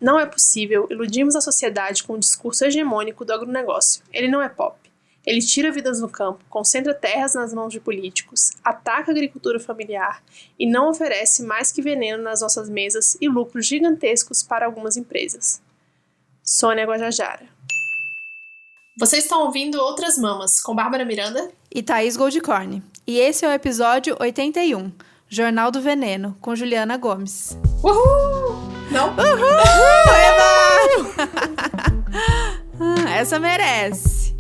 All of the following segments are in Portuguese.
Não é possível iludirmos a sociedade com o discurso hegemônico do agronegócio. Ele não é pop. Ele tira vidas no campo, concentra terras nas mãos de políticos, ataca a agricultura familiar e não oferece mais que veneno nas nossas mesas e lucros gigantescos para algumas empresas. Sônia Guajajara. Vocês estão ouvindo Outras Mamas, com Bárbara Miranda e Thaís Goldcorn. E esse é o episódio 81, Jornal do Veneno, com Juliana Gomes. Uhul! Não? Uhul! Eba! Essa merece.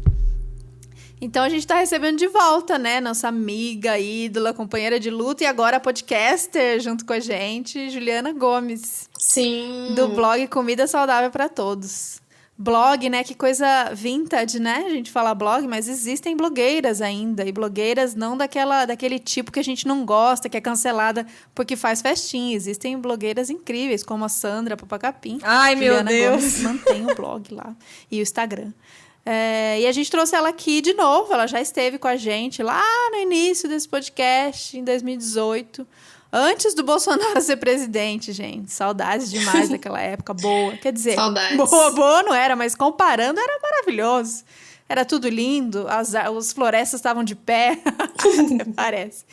Então a gente tá recebendo de volta, né? Nossa amiga, ídola, companheira de luta e agora podcaster junto com a gente, Juliana Gomes. Sim. Do blog Comida Saudável para Todos. Blog, né? Que coisa vintage, né? A gente fala blog, mas existem blogueiras ainda. E blogueiras não daquele tipo que a gente não gosta, que é cancelada porque faz festinha. Existem blogueiras incríveis, como a Sandra Papacapim. Ai, Juliana meu Deus! Gomes mantém o blog lá. E o Instagram. E a gente trouxe ela aqui de novo. Ela já esteve com a gente lá no início desse podcast, em 2018. Antes do Bolsonaro ser presidente, gente. Saudades demais daquela época. Boa. Quer dizer, saudades. Boa não era, mas comparando era maravilhoso. Era tudo lindo. As florestas estavam de pé. Parece.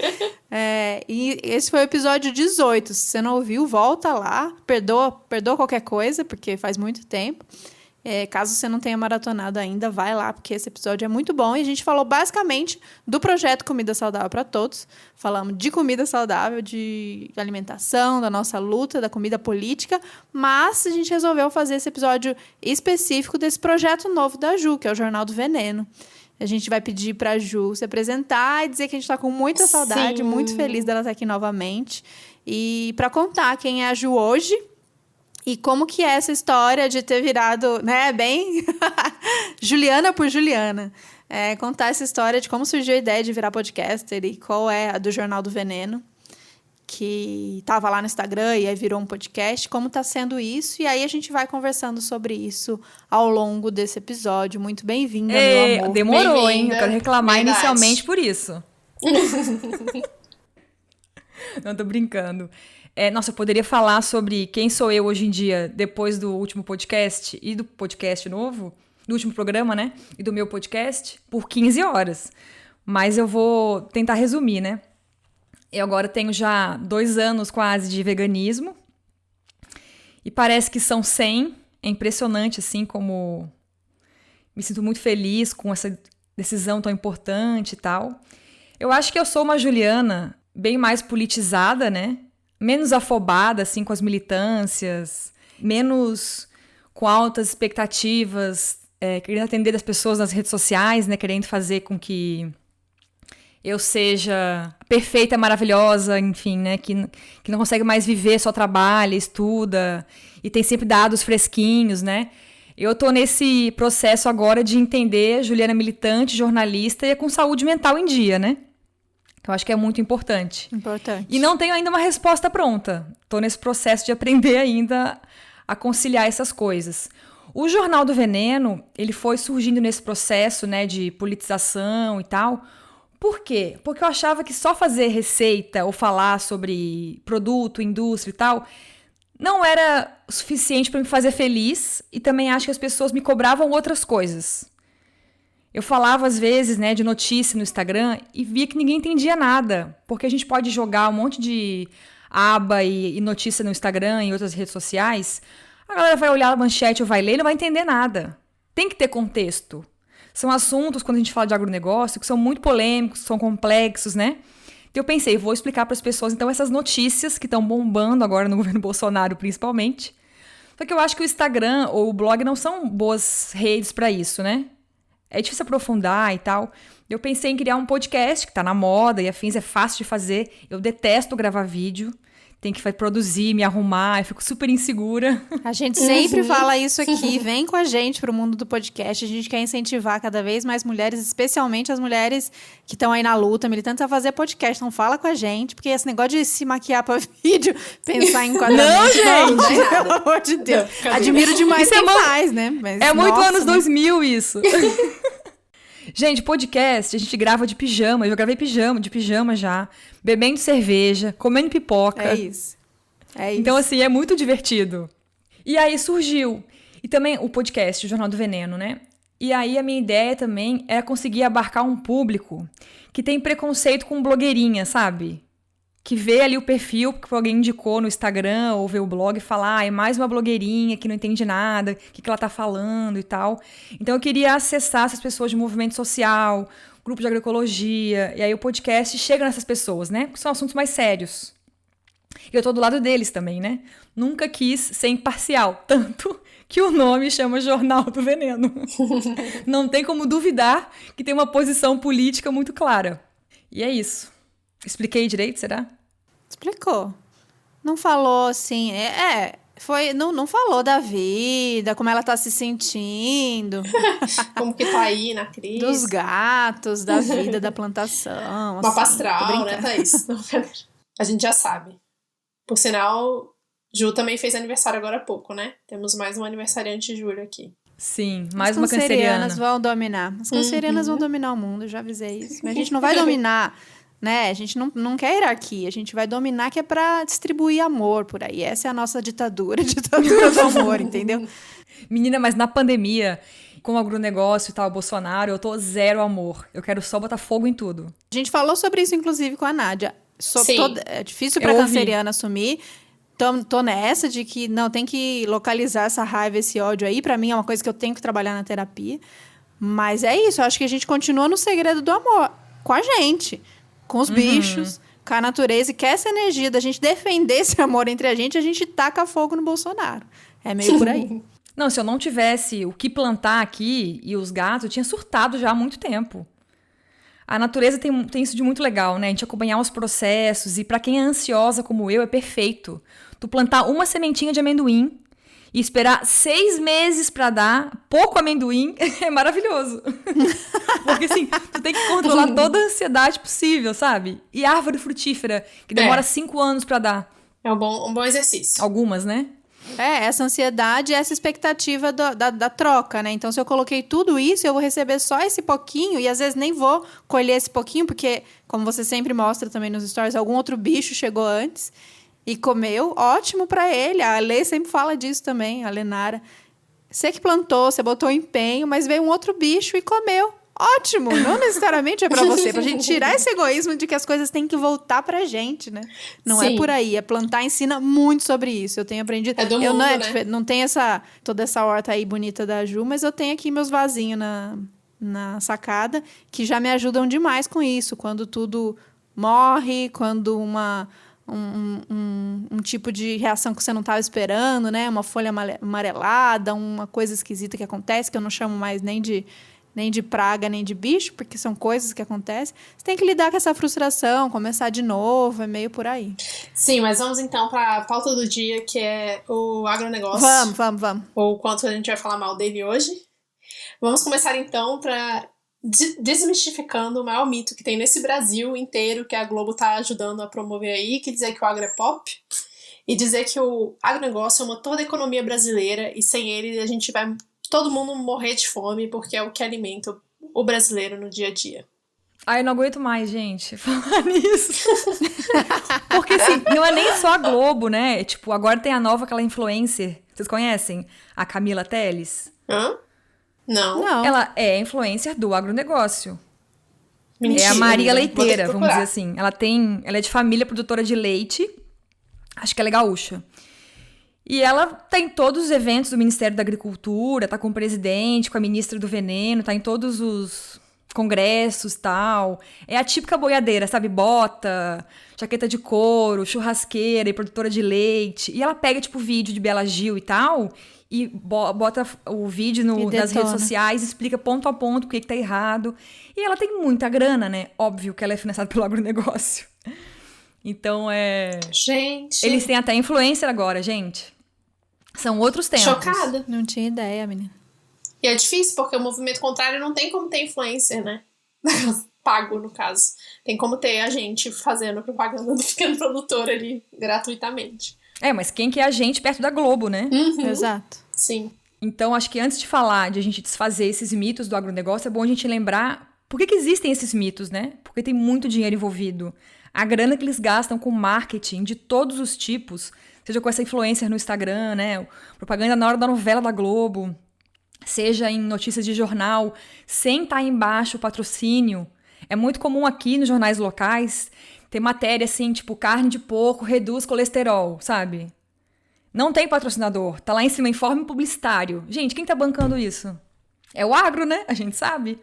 E esse foi o episódio 18. Se você não ouviu, volta lá. Perdoa qualquer coisa, porque faz muito tempo. Caso você não tenha maratonado ainda, vai lá, porque esse episódio é muito bom. E a gente falou basicamente do projeto Comida Saudável para Todos. Falamos de comida saudável, de alimentação, da nossa luta, da comida política. Mas a gente resolveu fazer esse episódio específico desse projeto novo da Ju, que é o Jornal do Veneno. A gente vai pedir para a Ju se apresentar e dizer que a gente está com muita saudade, Sim. muito feliz dela estar aqui novamente. E para contar quem é a Ju hoje... E como que é essa história de ter virado, né, bem Juliana por Juliana. Contar essa história de como surgiu a ideia de virar podcaster e qual é a do Jornal do Veneno, que estava lá no Instagram e aí virou um podcast, como está sendo isso. E aí a gente vai conversando sobre isso ao longo desse episódio. Muito bem-vinda, meu amor. Demorou, hein? Bem-vinda. Eu quero reclamar Verdade. inicialmente por isso. Não, tô brincando. Nossa, eu poderia falar sobre quem sou eu hoje em dia, depois do último podcast e do podcast novo, do último programa, né? E do meu podcast, por 15 horas. Mas eu vou tentar resumir, né? Eu agora tenho já 2 anos quase de veganismo. E parece que são 100. É impressionante, assim, como me sinto muito feliz com essa decisão tão importante e tal. Eu acho que eu sou uma Juliana bem mais politizada, né? Menos afobada, assim, com as militâncias, menos com altas expectativas, querendo atender as pessoas nas redes sociais, né, querendo fazer com que eu seja perfeita, maravilhosa, enfim, né, que não consegue mais viver, só trabalha, estuda, e tem sempre dados fresquinhos, né. Eu tô nesse processo agora de entender Juliana militante, jornalista e com saúde mental em dia, né. Que eu acho que é muito importante. E não tenho ainda uma resposta pronta. Estou nesse processo de aprender ainda a conciliar essas coisas. O Jornal do Veneno, ele foi surgindo nesse processo, né, de politização e tal. Por quê? Porque eu achava que só fazer receita ou falar sobre produto, indústria e tal, não era o suficiente para me fazer feliz. E também acho que as pessoas me cobravam outras coisas. Eu falava, às vezes, né, de notícia no Instagram e via que ninguém entendia nada. Porque a gente pode jogar um monte de aba e notícia no Instagram e outras redes sociais. A galera vai olhar a manchete ou vai ler e não vai entender nada. Tem que ter contexto. São assuntos, quando a gente fala de agronegócio, que são muito polêmicos, são complexos, né? Então eu pensei, vou explicar para as pessoas, então, essas notícias que estão bombando agora no governo Bolsonaro, principalmente. Só que eu acho que o Instagram ou o blog não são boas redes para isso, né? É difícil aprofundar e tal. Eu pensei em criar um podcast, que tá na moda e afins, é fácil de fazer. Eu detesto gravar vídeo. Tem que produzir, me arrumar, eu fico super insegura. A gente sempre fala isso aqui. Vem com a gente pro mundo do podcast. A gente quer incentivar cada vez mais mulheres, especialmente as mulheres que estão aí na luta, militantes, a fazer podcast. Então fala com a gente, porque esse negócio de se maquiar pra vídeo, pensar em enquadramento... Não, gente! Pelo amor de Deus. Admiro demais isso quem faz, né? Mas, é muito nossa, anos 2000 isso. Gente, podcast, a gente grava de pijama. Eu já gravei de pijama já. Bebendo cerveja, comendo pipoca. É isso. Então, assim, é muito divertido. E aí surgiu. E também o podcast, o Jornal do Veneno, né? E aí a minha ideia também é conseguir abarcar um público que tem preconceito com blogueirinha, sabe? Que vê ali o perfil que alguém indicou no Instagram ou vê o blog e fala, é mais uma blogueirinha que não entende nada, o que ela tá falando e tal. Então eu queria acessar essas pessoas de movimento social, grupo de agroecologia, e aí o podcast chega nessas pessoas, né? Porque são assuntos mais sérios. E eu tô do lado deles também, né? Nunca quis ser imparcial, tanto que o nome chama Jornal do Veneno. Não tem como duvidar que tem uma posição política muito clara. E é isso. Expliquei direito, será? Explicou. Não falou assim, não falou da vida, como ela tá se sentindo. Como que tá aí na crise. Dos gatos, da vida, da plantação. Uma assim, pastral, né, Thaís? A gente já sabe. Por sinal, Ju também fez aniversário agora há pouco, né? Temos mais um aniversariante de julho aqui. Sim, mais uma canceriana. As cancerianas vão dominar. As cancerianas vão dominar o mundo, já avisei isso. Mas a gente não vai dominar, né? A gente não quer hierarquia. A gente vai dominar que é pra distribuir amor por aí. Essa é a nossa ditadura do amor, entendeu? Menina, mas na pandemia, com o agronegócio e tal, o Bolsonaro, eu tô zero amor. Eu quero só botar fogo em tudo. A gente falou sobre isso, inclusive, com a Nádia. É difícil pra Eu canceriana assumir. Tô nessa de que não tem que localizar essa raiva, esse ódio aí. Pra mim é uma coisa que eu tenho que trabalhar na terapia. Mas é isso, eu acho que a gente continua no segredo do amor. Com a gente, com os bichos, com a natureza. E que essa energia da gente defender esse amor entre a gente taca fogo no Bolsonaro. É meio por aí. Não, se eu não tivesse o que plantar aqui e os gatos, eu tinha surtado já há muito tempo. A natureza tem isso de muito legal, né? A gente acompanhar os processos e pra quem é ansiosa como eu, é perfeito. Tu plantar uma sementinha de amendoim e esperar 6 meses pra dar pouco amendoim é maravilhoso. Porque assim, tu tem que controlar toda a ansiedade possível, sabe? E árvore frutífera, que demora 5 anos pra dar. É um bom exercício. Algumas, né? Essa ansiedade, essa expectativa da troca, né? Então, se eu coloquei tudo isso, eu vou receber só esse pouquinho e às vezes nem vou colher esse pouquinho, porque, como você sempre mostra também nos stories, algum outro bicho chegou antes e comeu, ótimo pra ele. A Lê sempre fala disso também, a Lenara. Você que plantou, você botou empenho, mas veio um outro bicho e comeu. Ótimo, não necessariamente é pra você, pra gente tirar esse egoísmo de que as coisas têm que voltar pra gente, né? Não Sim. é por aí, é plantar ensina muito sobre isso. Eu tenho aprendido. É do eu mundo, não, né? Não tenho toda essa horta aí bonita da Ju, mas eu tenho aqui meus vasinhos na sacada que já me ajudam demais com isso. Quando tudo morre, quando um tipo de reação que você não estava esperando, né? Uma folha amarelada, uma coisa esquisita que acontece, que eu não chamo mais nem de praga, nem de bicho, porque são coisas que acontecem. Você tem que lidar com essa frustração, começar de novo, é meio por aí. Sim, mas vamos então para a pauta do dia, que é o agronegócio. Vamos. Ou o quanto a gente vai falar mal dele hoje. Vamos começar então para desmistificando o maior mito que tem nesse Brasil inteiro, que a Globo tá ajudando a promover aí, que dizer que o agro é pop, e dizer que o agronegócio é o motor da economia brasileira, e sem ele a gente vai todo mundo morrer de fome, porque é o que alimenta o brasileiro no dia a dia. Ai, eu não aguento mais, gente, falar nisso. Porque, assim, não é nem só a Globo, né? Tipo, agora tem a nova, aquela influencer. Vocês conhecem? A Camila Teles? Hã? Não. Ela é influencer do agronegócio. Mentira, É a Maria amiga. Vou ter que Leiteira, vamos dizer assim. Ela é de família produtora de leite. Acho que ela é gaúcha. E ela tá em todos os eventos do Ministério da Agricultura, tá com o presidente, com a ministra do Veneno, tá em todos os congressos e tal. É a típica boiadeira, sabe? Bota, jaqueta de couro, churrasqueira e produtora de leite. E ela pega, tipo, vídeo de Bela Gil e tal, e bota o vídeo nas redes sociais, explica ponto a ponto o que tá errado. E ela tem muita grana, né? Óbvio que ela é financiada pelo agronegócio. Então, Gente. Eles têm até influencer agora, gente. São outros tempos. Chocada. Não tinha ideia, menina. E é difícil, porque o movimento contrário não tem como ter influencer, né? Pago, no caso. Tem como ter a gente fazendo propaganda do pequeno produtor ali, gratuitamente. Mas quem que é a gente perto da Globo, né? Uhum. Exato. Sim. Então, acho que antes de falar, de a gente desfazer esses mitos do agronegócio, é bom a gente lembrar por que existem esses mitos, né? Porque tem muito dinheiro envolvido. A grana que eles gastam com marketing de todos os tipos seja com essa influencer no Instagram, né? Propaganda na hora da novela da Globo, seja em notícias de jornal, sem estar embaixo o patrocínio. É muito comum aqui nos jornais locais ter matéria assim, tipo, carne de porco reduz colesterol, sabe? Não tem patrocinador, tá lá em cima, informe publicitário. Gente, quem tá bancando isso? É o agro, né? A gente sabe.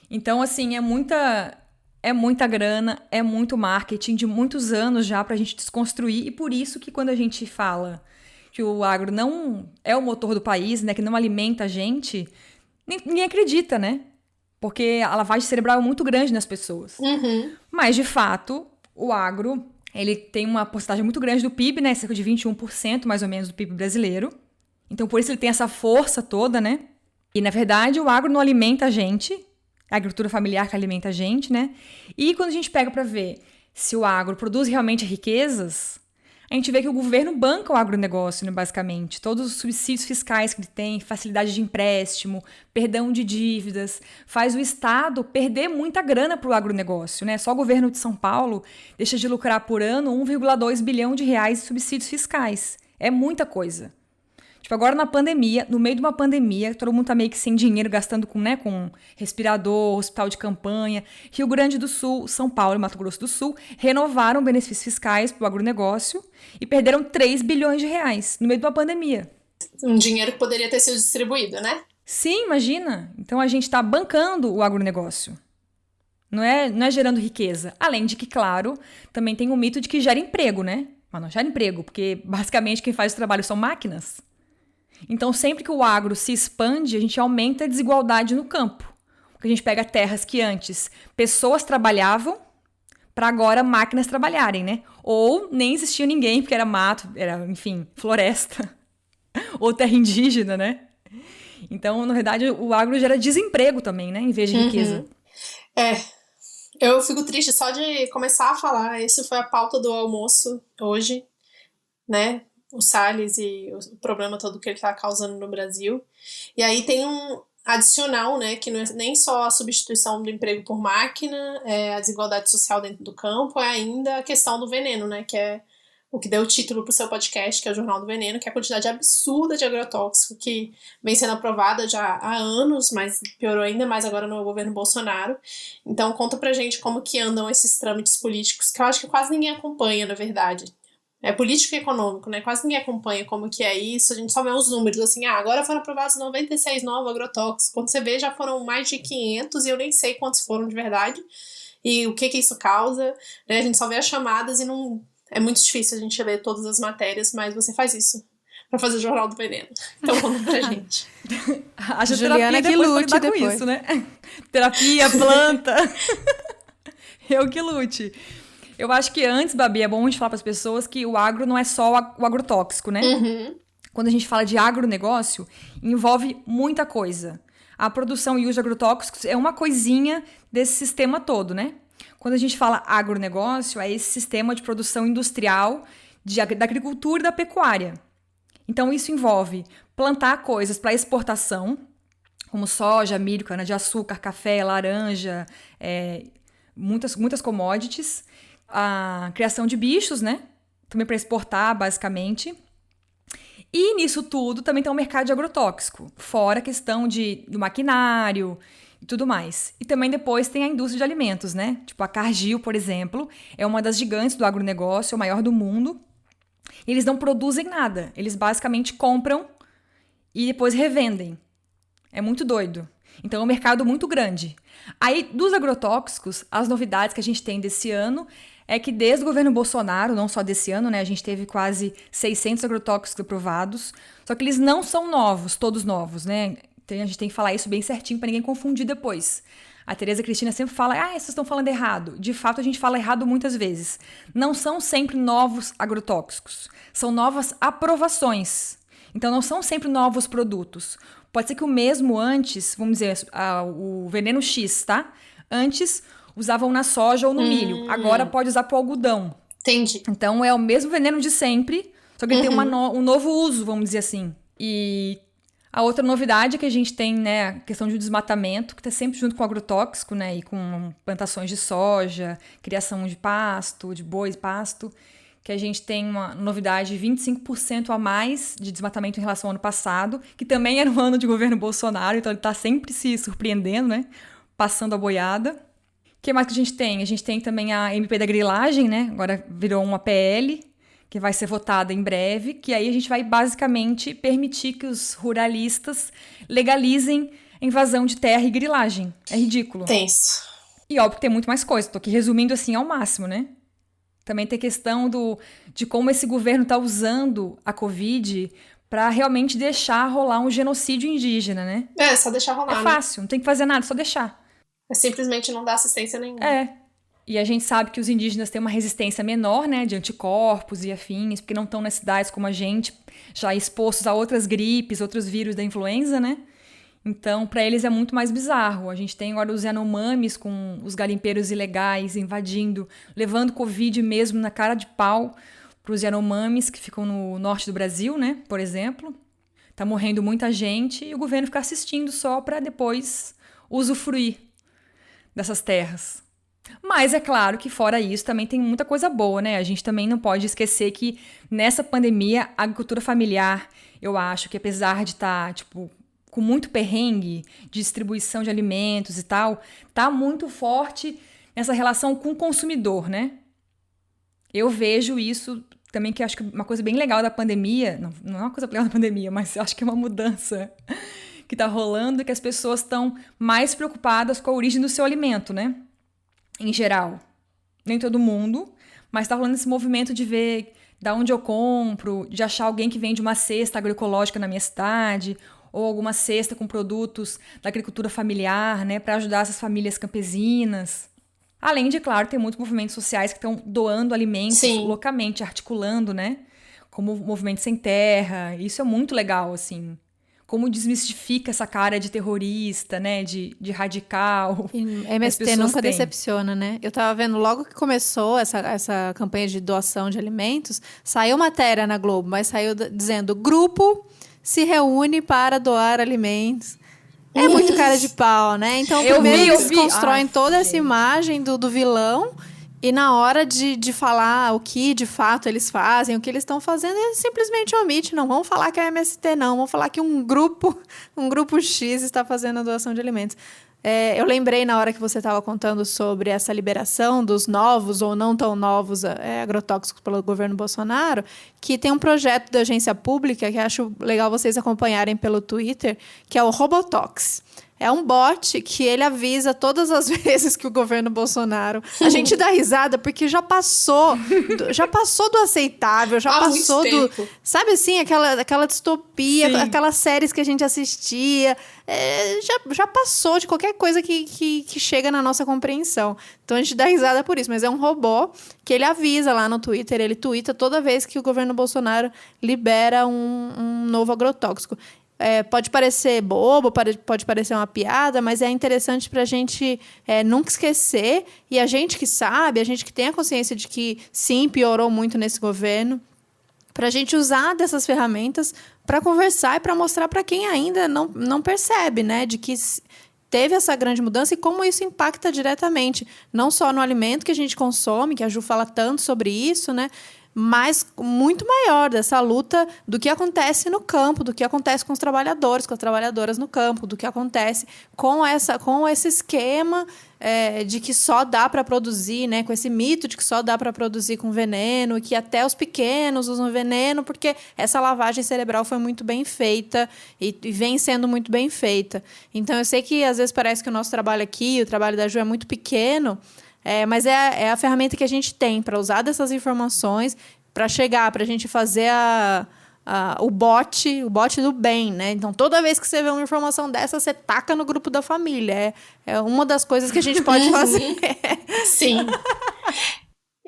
Então, assim, é muita grana, é muito marketing de muitos anos já pra gente desconstruir. E por isso que quando a gente fala que o agro não é o motor do país, né? Que não alimenta a gente, ninguém acredita, né? Porque a lavagem cerebral é muito grande nas pessoas. Mas, de fato, o agro, ele tem uma porcentagem muito grande do PIB, né? Cerca de 21%, mais ou menos, do PIB brasileiro. Então, por isso ele tem essa força toda, né? E, na verdade, o agro não alimenta a gente. É a agricultura familiar que alimenta a gente, né? E quando a gente pega para ver se o agro produz realmente riquezas, a gente vê que o governo banca o agronegócio, né, basicamente. Todos os subsídios fiscais que ele tem, facilidade de empréstimo, perdão de dívidas, faz o Estado perder muita grana para o agronegócio, né? Só o governo de São Paulo deixa de lucrar por ano 1,2 bilhão de reais em subsídios fiscais. É muita coisa. Tipo, agora na pandemia, no meio de uma pandemia, todo mundo tá meio que sem dinheiro, gastando com respirador, hospital de campanha. Rio Grande do Sul, São Paulo e Mato Grosso do Sul renovaram benefícios fiscais pro agronegócio e perderam 3 bilhões de reais no meio de uma pandemia. Um dinheiro que poderia ter sido distribuído, né? Sim, imagina. Então a gente tá bancando o agronegócio. Não é gerando riqueza. Além de que, claro, também tem o mito de que gera emprego, né? Mas não gera emprego, porque basicamente quem faz o trabalho são máquinas. Então, sempre que o agro se expande, a gente aumenta a desigualdade no campo. Porque a gente pega terras que antes pessoas trabalhavam para agora máquinas trabalharem, né? Ou nem existia ninguém, porque era mato, era, enfim, floresta. Ou terra indígena, né? Então, na verdade, o agro gera desemprego também, né? Em vez de riqueza. Eu fico triste só de começar a falar. Essa foi a pauta do almoço hoje, né? O Salles e o problema todo que ele está causando no Brasil. E aí tem um adicional, né, que não é nem só a substituição do emprego por máquina, a desigualdade social dentro do campo, é ainda a questão do veneno, né, que é o que deu o título para o seu podcast, que é o Jornal do Veneno, que é a quantidade absurda de agrotóxico que vem sendo aprovada já há anos, mas piorou ainda mais agora no governo Bolsonaro. Então conta pra gente como que andam esses trâmites políticos, que eu acho que quase ninguém acompanha, na verdade. É político e econômico, né? Quase ninguém acompanha como que é isso. A gente só vê os números, assim, agora foram aprovados 96 novos agrotóxicos. Quando você vê, já foram mais de 500 e eu nem sei quantos foram de verdade. E o que isso causa, né? A gente só vê as chamadas e não... É muito difícil a gente ler todas as matérias, mas você faz isso pra fazer o Jornal do Veneno. Então conta pra gente. A Juliana que lute depois. Com isso, né? Terapia, planta. Eu que lute. Eu acho que antes, Babi, é bom a gente falar para as pessoas que o agro não é só o agrotóxico, né? Quando a gente fala de agronegócio, envolve muita coisa. A produção e uso de agrotóxicos é uma coisinha desse sistema todo, né? Quando a gente fala agronegócio, é esse sistema de produção industrial da agricultura e da pecuária. Então, isso envolve plantar coisas para exportação, como soja, milho, cana-de-açúcar, café, laranja, muitas commodities. A criação de bichos, né? Também para exportar, basicamente. E nisso tudo também tem um mercado de agrotóxico, fora a questão do maquinário e tudo mais. E também depois tem a indústria de alimentos, né? Tipo a Cargill, por exemplo, é uma das gigantes do agronegócio, a maior do mundo. E eles não produzem nada, eles basicamente compram e depois revendem. É muito doido. Então é um mercado muito grande. Aí, dos agrotóxicos, as novidades que a gente tem desse ano é que desde o governo Bolsonaro, não só desse ano, né, a gente teve quase 600 agrotóxicos aprovados, só que eles não são novos, todos novos, né? A gente tem que falar isso bem certinho para ninguém confundir depois. A Tereza Cristina sempre fala, vocês estão falando errado. De fato, a gente fala errado muitas vezes. Não são sempre novos agrotóxicos, são novas aprovações. Então, não são sempre novos produtos. Pode ser que o mesmo antes, vamos dizer, o veneno X, tá? Antes usavam na soja ou no milho. Agora pode usar pro algodão. Entendi. Então é o mesmo veneno de sempre, só que ele tem um novo uso, vamos dizer assim. E a outra novidade é que a gente tem, né, a questão de desmatamento, que está sempre junto com o agrotóxico, né, e com plantações de soja, criação de pasto, de bois, pasto, que a gente tem uma novidade de 25% a mais de desmatamento em relação ao ano passado, que também era um ano de governo Bolsonaro, então ele está sempre se surpreendendo, né? Passando a boiada. O que mais que a gente tem? A gente tem também a MP da grilagem, né? Agora virou uma PL, que vai ser votada em breve, que aí a gente vai basicamente permitir que os ruralistas legalizem a invasão de terra e grilagem. É ridículo. Tenso. E óbvio que tem muito mais coisa, tô aqui resumindo assim ao máximo, né? Também tem questão de como esse governo tá usando a Covid para realmente deixar rolar um genocídio indígena, né? Só deixar rolar, É fácil, não tem que fazer nada, só deixar. É simplesmente não dar assistência nenhuma. E a gente sabe que os indígenas têm uma resistência menor, né, de anticorpos e afins, porque não estão nas cidades como a gente, já expostos a outras gripes, outros vírus da influenza, né? Então, para eles é muito mais bizarro. A gente tem agora os Yanomamis com os garimpeiros ilegais invadindo, levando Covid mesmo na cara de pau para os Yanomamis que ficam no norte do Brasil, né, por exemplo. Tá morrendo muita gente e o governo fica assistindo só para depois usufruir dessas terras. Mas é claro que fora isso também tem muita coisa boa, né? A gente também não pode esquecer que nessa pandemia a agricultura familiar, eu acho que apesar de estar, com muito perrengue de distribuição de alimentos e tal, tá muito forte nessa relação com o consumidor, né? Eu vejo isso também, que eu acho que uma coisa bem legal da pandemia, não é uma coisa legal da pandemia, mas eu acho que é uma mudança que tá rolando, que as pessoas estão mais preocupadas com a origem do seu alimento, né? Em geral. Nem todo mundo, mas tá rolando esse movimento de ver da onde eu compro, de achar alguém que vende uma cesta agroecológica na minha cidade, ou alguma cesta com produtos da agricultura familiar, né, para ajudar essas famílias campesinas. Além de, claro, ter muitos movimentos sociais que estão doando alimentos loucamente, articulando, né, como o Movimento Sem Terra. Isso é muito legal, assim. Como desmistifica essa cara de terrorista, né, de radical. E MST nunca decepciona, né? Eu tava vendo logo que começou essa campanha de doação de alimentos, saiu matéria na Globo, mas saiu dizendo: grupo se reúne para doar alimentos. É muito cara de pau, né? Então, primeiro eles constroem toda essa imagem do vilão, e na hora de falar o que de fato eles fazem, o que eles estão fazendo, eles simplesmente omite. Não vão falar que é MST, não. Vão falar que um grupo X está fazendo a doação de alimentos. Eu lembrei na hora que você estava contando sobre essa liberação dos novos ou não tão novos agrotóxicos pelo governo Bolsonaro, que tem um projeto da agência pública que acho legal vocês acompanharem pelo Twitter, que é o Robotox. É um bot que ele avisa todas as vezes que o governo Bolsonaro... A gente dá risada porque já passou do aceitável, já passou do... Sabe assim, aquela distopia, aquelas séries que a gente assistia. Já passou de qualquer coisa que chega na nossa compreensão. Então a gente dá risada por isso, mas é um robô que ele avisa lá no Twitter, ele tuita toda vez que o governo Bolsonaro libera um novo agrotóxico. Pode parecer bobo, pode parecer uma piada, mas é interessante para a gente nunca esquecer. E a gente que sabe, a gente que tem a consciência de que sim, piorou muito nesse governo, para a gente usar dessas ferramentas para conversar e para mostrar para quem ainda não percebe, né, de que teve essa grande mudança e como isso impacta diretamente, não só no alimento que a gente consome, que a Ju fala tanto sobre isso, né, mas muito maior dessa luta do que acontece no campo, do que acontece com os trabalhadores, com as trabalhadoras no campo, do que acontece com esse esquema de que só dá para produzir, né, com esse mito de que só dá para produzir com veneno, que até os pequenos usam veneno, porque essa lavagem cerebral foi muito bem feita e vem sendo muito bem feita. Então, eu sei que às vezes parece que o nosso trabalho aqui, o trabalho da Ju é muito pequeno, mas é a ferramenta que a gente tem para usar dessas informações, para chegar, para a gente fazer o bot do bem, né? Então, toda vez que você vê uma informação dessa, você taca no grupo da família. É uma das coisas que a gente pode fazer. Sim.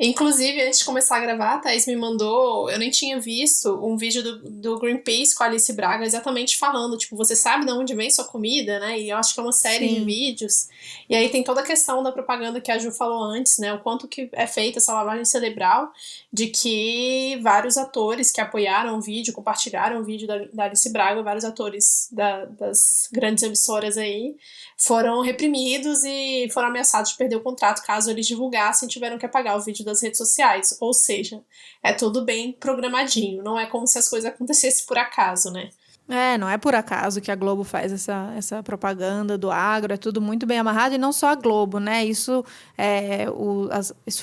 Inclusive, antes de começar a gravar, a Thaís me mandou, eu nem tinha visto, um vídeo do Greenpeace com a Alice Braga exatamente falando, você sabe de onde vem sua comida, né? E eu acho que é uma série de vídeos. E aí tem toda a questão da propaganda que a Ju falou antes, né? O quanto que é feita essa lavagem cerebral, de que vários atores que apoiaram o vídeo, compartilharam o vídeo da Alice Braga, vários atores das grandes emissoras aí, foram reprimidos e foram ameaçados de perder o contrato caso eles divulgassem e tiveram que apagar o vídeo das redes sociais. Ou seja, é tudo bem programadinho. Não é como se as coisas acontecessem por acaso, né? Não é por acaso que a Globo faz essa propaganda do agro, é tudo muito bem amarrado, e não só a Globo, né? Isso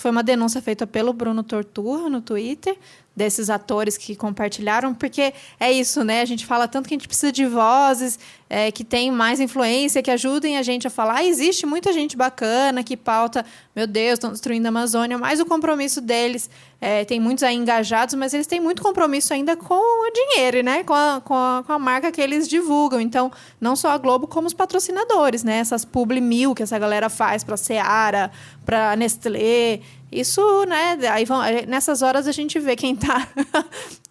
foi uma denúncia feita pelo Bruno Torturra no Twitter, desses atores que compartilharam, porque é isso, né? A gente fala tanto que a gente precisa de vozes que tem mais influência, que ajudem a gente a falar. Existe muita gente bacana que pauta, meu Deus, estão destruindo a Amazônia, mas o compromisso deles, tem muitos aí engajados, mas eles têm muito compromisso ainda com o dinheiro, né? Com a marca que eles divulgam. Então, não só a Globo, como os patrocinadores, né? Essas Publi 1000 que essa galera faz para a Seara, para a Nestlé. Isso, né? Aí nessas horas a gente vê quem tá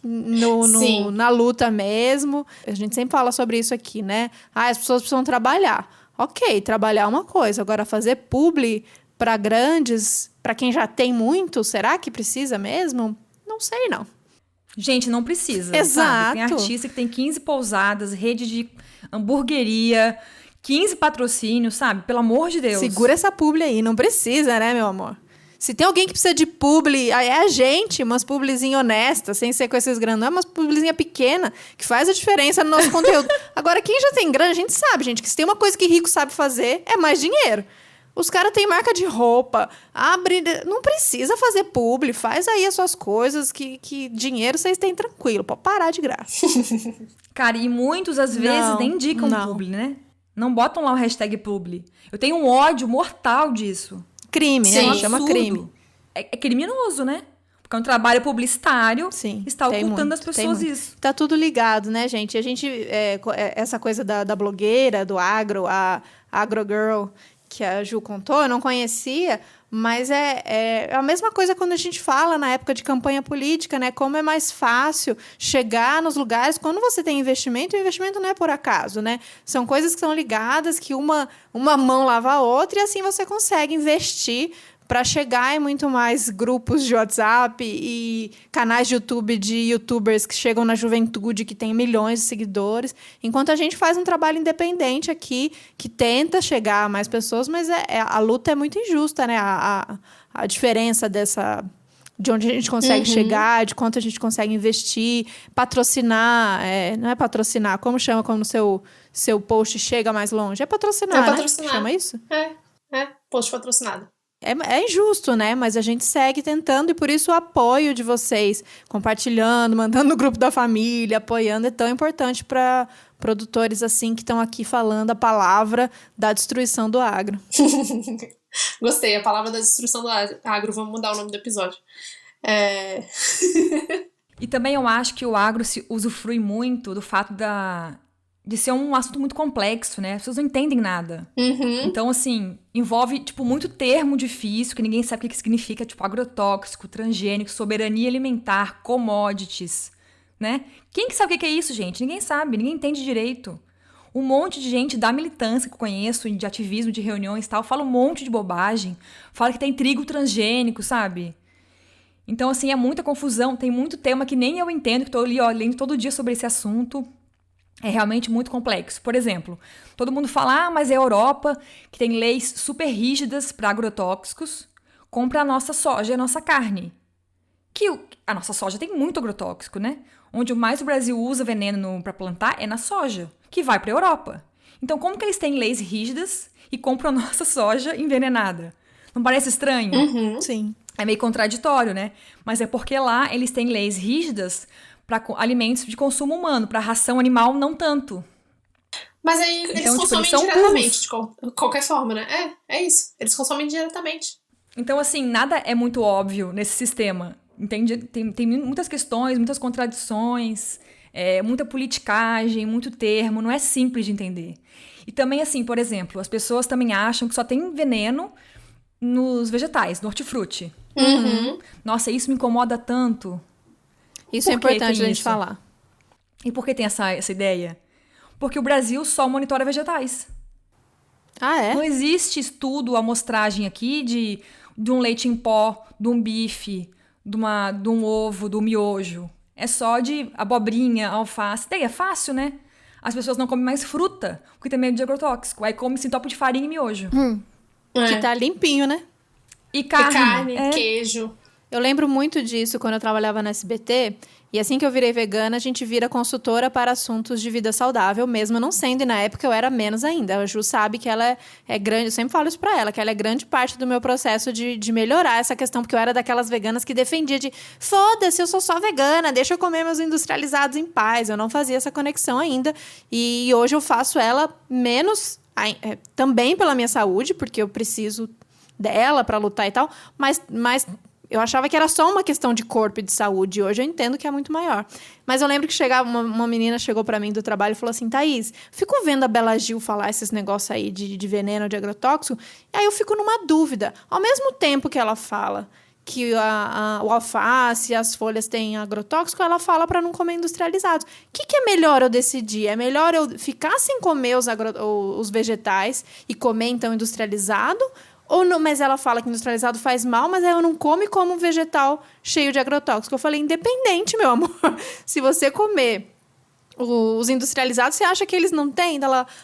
na luta mesmo. A gente sempre fala sobre isso aqui, né? As pessoas precisam trabalhar. Ok, trabalhar é uma coisa. Agora, fazer publi para grandes, para quem já tem muito, será que precisa mesmo? Não sei, não. Gente, não precisa. Exato. Sabe? Tem artista que tem 15 pousadas, rede de hamburgueria, 15 patrocínios, sabe? Pelo amor de Deus. Segura essa publi aí, não precisa, né, meu amor? Se tem alguém que precisa de publi, aí é a gente, umas publizinhas honestas, sem ser com esses grandões, umas publizinhas pequenas, que faz a diferença no nosso conteúdo. Agora, quem já tem grana, a gente sabe, gente, que se tem uma coisa que rico sabe fazer, é mais dinheiro. Os caras têm marca de roupa, não precisa fazer publi, faz aí as suas coisas, que dinheiro vocês têm tranquilo, pode parar de graça. Cara, e muitos, às vezes, nem indicam publi, né? Não botam lá o hashtag publi. Eu tenho um ódio mortal disso. Crime, chama crime. É criminoso, né? Porque é um trabalho publicitário. Sim, está ocultando as pessoas isso. Tá tudo ligado, né, gente? A gente, essa coisa da blogueira, do agro, a agrogirl, que a Ju contou, eu não conhecia, mas é a mesma coisa quando a gente fala na época de campanha política, né? Como é mais fácil chegar nos lugares quando você tem investimento, e o investimento não é por acaso, né? São coisas que são ligadas, que uma mão lava a outra, e assim você consegue investir para chegar em muito mais grupos de WhatsApp e canais de YouTube de youtubers que chegam na juventude, que tem milhões de seguidores, enquanto a gente faz um trabalho independente aqui, que tenta chegar a mais pessoas, mas a luta é muito injusta, né? A diferença de onde a gente consegue chegar, de quanto a gente consegue investir, patrocinar, não é patrocinar, como chama quando o seu post chega mais longe? É patrocinar, né? Chama isso? Post patrocinado. É injusto, né? Mas a gente segue tentando, e por isso o apoio de vocês, compartilhando, mandando no grupo da família, apoiando, é tão importante para produtores assim que estão aqui falando a palavra da destruição do agro. Gostei, a palavra da destruição do agro. Vamos mudar o nome do episódio. E também eu acho que o agro se usufrui muito do fato de ser um assunto muito complexo, né? As pessoas não entendem nada. Então, assim, envolve, muito termo difícil, que ninguém sabe o que significa, agrotóxico, transgênico, soberania alimentar, commodities, né? Quem que sabe o que é isso, gente? Ninguém sabe, ninguém entende direito. Um monte de gente da militância que eu conheço, de ativismo, de reuniões e tal, fala um monte de bobagem, fala que tem trigo transgênico, sabe? Então, assim, é muita confusão, tem muito tema que nem eu entendo, que estou ali, lendo todo dia sobre esse assunto. É realmente muito complexo. Por exemplo, todo mundo fala, mas é a Europa, que tem leis super rígidas para agrotóxicos, compra a nossa soja e a nossa carne. A nossa soja tem muito agrotóxico, né? Onde mais o Brasil usa veneno para plantar é na soja, que vai para a Europa. Então, como que eles têm leis rígidas e compram a nossa soja envenenada? Não parece estranho? Sim. É meio contraditório, né? Mas é porque lá eles têm leis rígidas para alimentos de consumo humano, para ração animal, não tanto. Mas aí eles consomem eles diretamente, de qualquer forma, né? É isso. Eles consomem diretamente. Então, assim, nada é muito óbvio nesse sistema, entende? Tem muitas questões, muitas contradições, muita politicagem, muito termo, não é simples de entender. E também, assim, por exemplo, as pessoas também acham que só tem veneno nos vegetais, no hortifruti. Nossa, isso me incomoda tanto. Isso é importante a gente falar. E por que tem essa ideia? Porque o Brasil só monitora vegetais. Ah, é? Não existe estudo, amostragem aqui de um leite em pó, de um bife, de um ovo, do miojo. É só de abobrinha, alface. Daí é fácil, né? As pessoas não comem mais fruta, porque tem medo de agrotóxico. Aí come topo de farinha e miojo. Que tá limpinho, né? E carne, queijo. Eu lembro muito disso quando eu trabalhava na SBT. E assim que eu virei vegana, a gente vira consultora para assuntos de vida saudável, mesmo não sendo. E na época eu era menos ainda. A Ju sabe que ela é grande, eu sempre falo isso pra ela, que ela é grande parte do meu processo de melhorar essa questão, porque eu era daquelas veganas que defendia de foda-se, eu sou só vegana, deixa eu comer meus industrializados em paz. Eu não fazia essa conexão ainda. E hoje eu faço ela menos, também pela minha saúde, porque eu preciso dela para lutar e tal, mas eu achava que era só uma questão de corpo e de saúde. Hoje eu entendo que é muito maior. Mas eu lembro que uma menina chegou pra mim do trabalho e falou assim, Thaís, fico vendo a Bela Gil falar esses negócios aí de veneno, de agrotóxico, e aí eu fico numa dúvida. Ao mesmo tempo que ela fala que o alface e as folhas têm agrotóxico, ela fala para não comer industrializados. O que é melhor eu decidir? É melhor eu ficar sem comer os vegetais e comer, então, industrializado? Ou não, mas ela fala que industrializado faz mal, mas aí eu não como um vegetal cheio de agrotóxico. Eu falei, independente, meu amor. Se você comer os industrializados, você acha que eles não têm?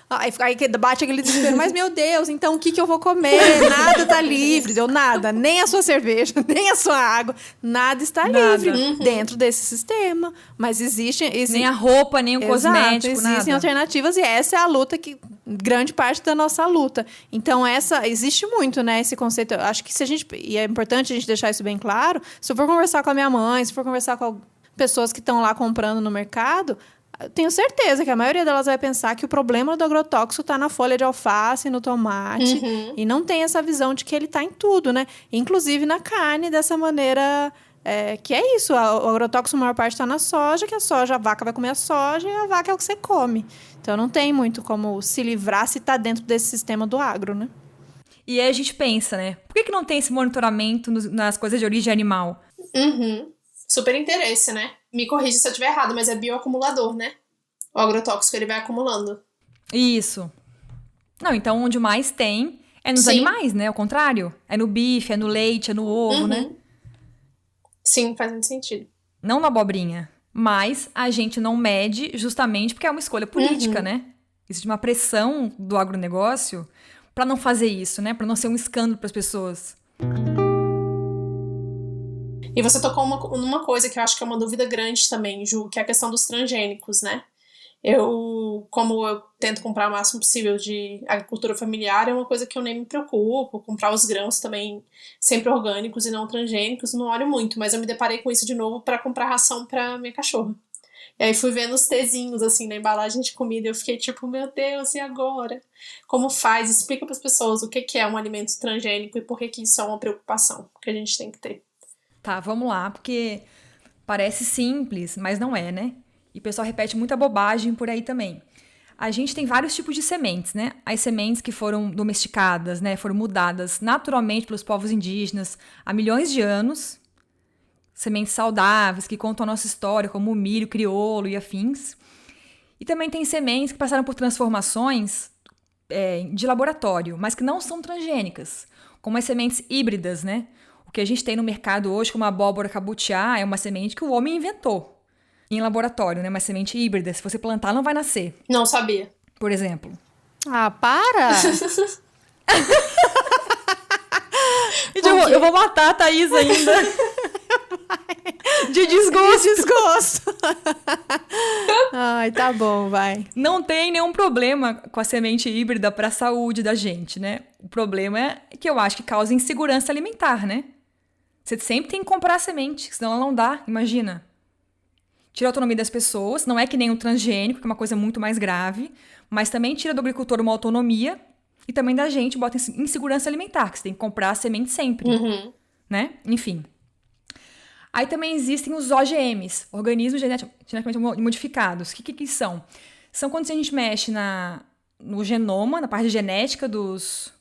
Aí bate aquele desespero. Mas, meu Deus, então o que eu vou comer? Nada tá livre. Nada. Nem a sua cerveja, nem a sua água. Nada está livre dentro desse sistema. Mas existe... Nem a roupa, nem o cosmético, existem nada. alternativas e essa é a luta que... grande parte da nossa luta. Então, existe muito, né, esse conceito. Eu acho que e é importante a gente deixar isso bem claro, se eu for conversar com a minha mãe, se for conversar com pessoas que estão lá comprando no mercado, eu tenho certeza que a maioria delas vai pensar que o problema do agrotóxico está na folha de alface, no tomate, e não tem essa visão de que ele está em tudo, né? Inclusive na carne, dessa maneira... que é isso, o agrotóxico, a maior parte está na soja, que a vaca vai comer a soja e a vaca é o que você come. Então, não tem muito como se livrar se está dentro desse sistema do agro, né? E aí a gente pensa, né? Por que não tem esse monitoramento nas coisas de origem animal? Super interesse, né? Me corrija se eu estiver errado, mas é bioacumulador, né? O agrotóxico, ele vai acumulando. Isso. Não, então onde mais tem é nos animais, né? Ao contrário. É no bife, é no leite, é no ovo, né? Sim, faz muito sentido. Não na abobrinha. Mas a gente não mede justamente porque é uma escolha política, né? Existe uma pressão do agronegócio para não fazer isso, né? Para não ser um escândalo para as pessoas. E você tocou numa coisa que eu acho que é uma dúvida grande também, Ju, que é a questão dos transgênicos, né? Como eu tento comprar o máximo possível de agricultura familiar, é uma coisa que eu nem me preocupo. Comprar os grãos também sempre orgânicos e não transgênicos, não olho muito, mas eu me deparei com isso de novo para comprar ração para minha cachorra. E aí fui vendo os tezinhos assim na embalagem de comida e eu fiquei tipo, meu Deus, e agora? Como faz? Explica para as pessoas o que é um alimento transgênico e por que isso é uma preocupação que a gente tem que ter. Tá, vamos lá, porque parece simples, mas não é, né? E o pessoal repete muita bobagem por aí também. A gente tem vários tipos de sementes, né? As sementes que foram domesticadas, né? Foram mudadas naturalmente pelos povos indígenas há milhões de anos. Sementes saudáveis que contam a nossa história, como o milho, crioulo e afins. E também tem sementes que passaram por transformações de laboratório, mas que não são transgênicas, como as sementes híbridas, né? O que a gente tem no mercado hoje, como a abóbora cabutiá, é uma semente que o homem inventou em laboratório, né? Uma semente híbrida. Se você plantar, não vai nascer. Não sabia. Por exemplo. Ah, para! Eu vou matar a Thaís ainda. De desgosto. Ai, tá bom, vai. Não tem nenhum problema com a semente híbrida para a saúde da gente, né? O problema é que eu acho que causa insegurança alimentar, né? Você sempre tem que comprar a semente, senão ela não dá, imagina. Tira a autonomia das pessoas, não é que nem um transgênico, que é uma coisa muito mais grave, mas também tira do agricultor uma autonomia e também da gente bota insegurança alimentar, que você tem que comprar a semente sempre, né? Enfim. Aí também existem os OGMs, organismos geneticamente modificados. O que são? São quando a gente mexe no genoma, na parte genética das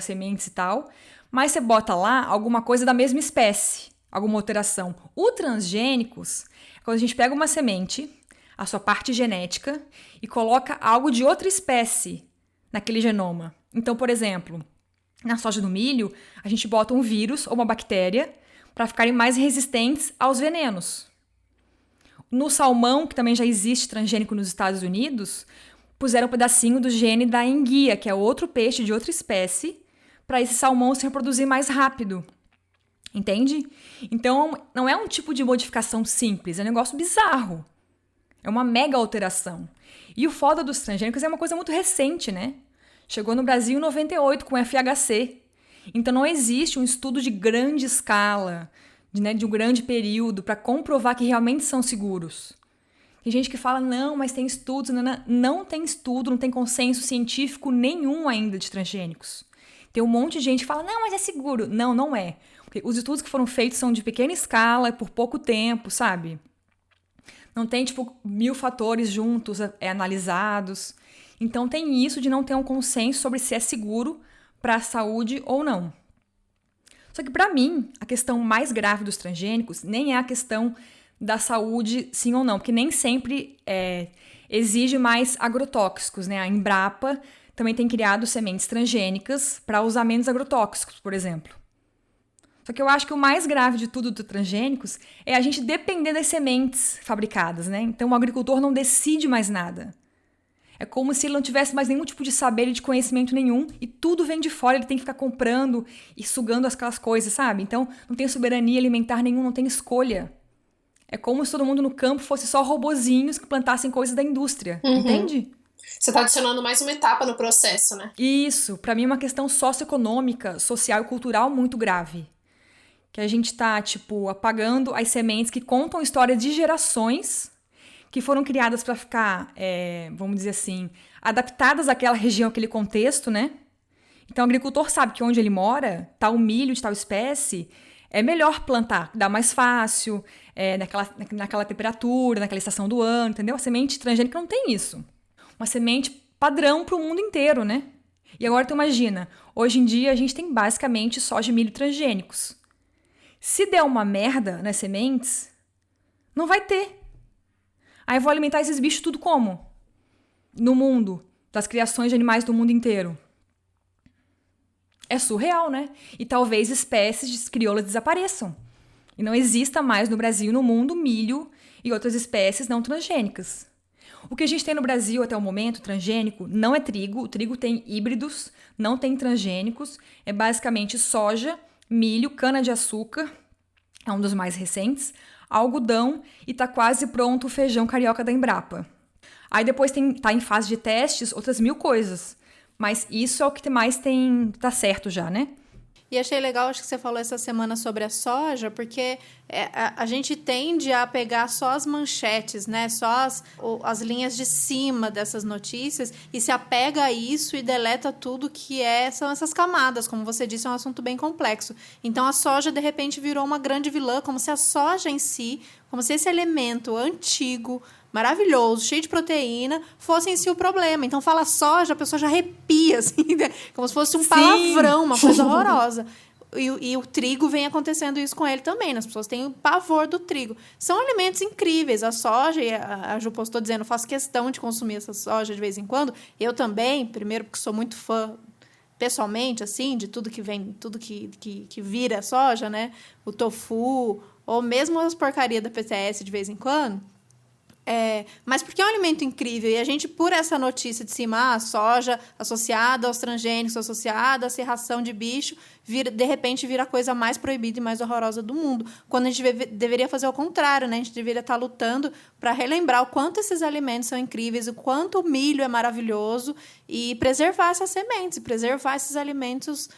sementes e tal, mas você bota lá alguma coisa da mesma espécie, alguma alteração. O transgênicos é quando a gente pega uma semente, a sua parte genética, e coloca algo de outra espécie naquele genoma. Então, por exemplo, na soja do milho, a gente bota um vírus ou uma bactéria para ficarem mais resistentes aos venenos. No salmão, que também já existe transgênico nos Estados Unidos, puseram um pedacinho do gene da enguia, que é outro peixe de outra espécie, para esse salmão se reproduzir mais rápido. Entende? Então, não é um tipo de modificação simples, é um negócio bizarro. É uma mega alteração. E o foda dos transgênicos é uma coisa muito recente, né? Chegou no Brasil em 98 com o FHC. Então não existe um estudo de grande escala, de um grande período, para comprovar que realmente são seguros. Tem gente que fala, não, mas tem estudos. Não tem estudo, não tem consenso científico nenhum ainda de transgênicos. Tem um monte de gente que fala, não, mas é seguro. Não, não é. Porque os estudos que foram feitos são de pequena escala, por pouco tempo, sabe? Não tem, 1000 fatores juntos analisados. Então tem isso de não ter um consenso sobre se é seguro para a saúde ou não. Só que para mim, a questão mais grave dos transgênicos nem é a questão da saúde, sim ou não, porque nem sempre exige mais agrotóxicos, né? A Embrapa também tem criado sementes transgênicas para usar menos agrotóxicos, por exemplo. Só que eu acho que o mais grave de tudo dos transgênicos é a gente depender das sementes fabricadas, né? Então o agricultor não decide mais nada. É como se ele não tivesse mais nenhum tipo de saber e de conhecimento nenhum e tudo vem de fora, ele tem que ficar comprando e sugando aquelas coisas, sabe? Então não tem soberania alimentar nenhum, não tem escolha. É como se todo mundo no campo fosse só robozinhos que plantassem coisas da indústria, entende? Você tá adicionando mais uma etapa no processo, né? Isso, pra mim é uma questão socioeconômica, social e cultural muito grave. Que a gente tá, apagando as sementes que contam histórias de gerações que foram criadas para ficar, vamos dizer assim, adaptadas àquela região, àquele contexto, né? Então o agricultor sabe que onde ele mora, tal milho de tal espécie, é melhor plantar, dá mais fácil, naquela temperatura, naquela estação do ano, entendeu? A semente transgênica não tem isso. Uma semente padrão para o mundo inteiro, né? E agora tu imagina, hoje em dia a gente tem basicamente soja e milho transgênicos. Se der uma merda nas sementes, não vai ter. Aí eu vou alimentar esses bichos tudo como? No mundo, das criações de animais do mundo inteiro. É surreal, né? E talvez espécies crioulas desapareçam. E não exista mais no Brasil e no mundo milho e outras espécies não transgênicas. O que a gente tem no Brasil até o momento, transgênico, não é trigo. O trigo tem híbridos, não tem transgênicos. É basicamente soja, milho, cana-de-açúcar, é um dos mais recentes, algodão e tá quase pronto o feijão carioca da Embrapa. Aí depois tá em fase de testes outras 1000 coisas. Mas isso é o que mais tá certo já, né? E achei legal, acho que você falou essa semana sobre a soja, porque a gente tende a pegar só as manchetes, né? Só as linhas de cima dessas notícias e se apega a isso e deleta tudo que são essas camadas. Como você disse, é um assunto bem complexo. Então, a soja, de repente, virou uma grande vilã, como se a soja em si, como se esse elemento antigo, maravilhoso, cheio de proteína, fosse em si o problema. Então, fala soja, a pessoa já arrepia, assim, né? Como se fosse um palavrão, uma coisa horrorosa. E o trigo vem acontecendo isso com ele também, né? As pessoas têm o pavor do trigo. São alimentos incríveis. A soja, e a Ju postou dizendo, faço questão de consumir essa soja de vez em quando. Eu também, primeiro porque sou muito fã, pessoalmente, assim, de tudo que vem, tudo que vira soja, né? O tofu, ou mesmo as porcarias da PTS de vez em quando. Mas porque é um alimento incrível e a gente, por essa notícia de cima, a soja associada aos transgênicos, associada à serração de bicho, de repente vira a coisa mais proibida e mais horrorosa do mundo. Quando a gente deveria fazer o contrário, né? A gente deveria estar lutando para relembrar o quanto esses alimentos são incríveis, o quanto o milho é maravilhoso e preservar essas sementes, preservar esses alimentos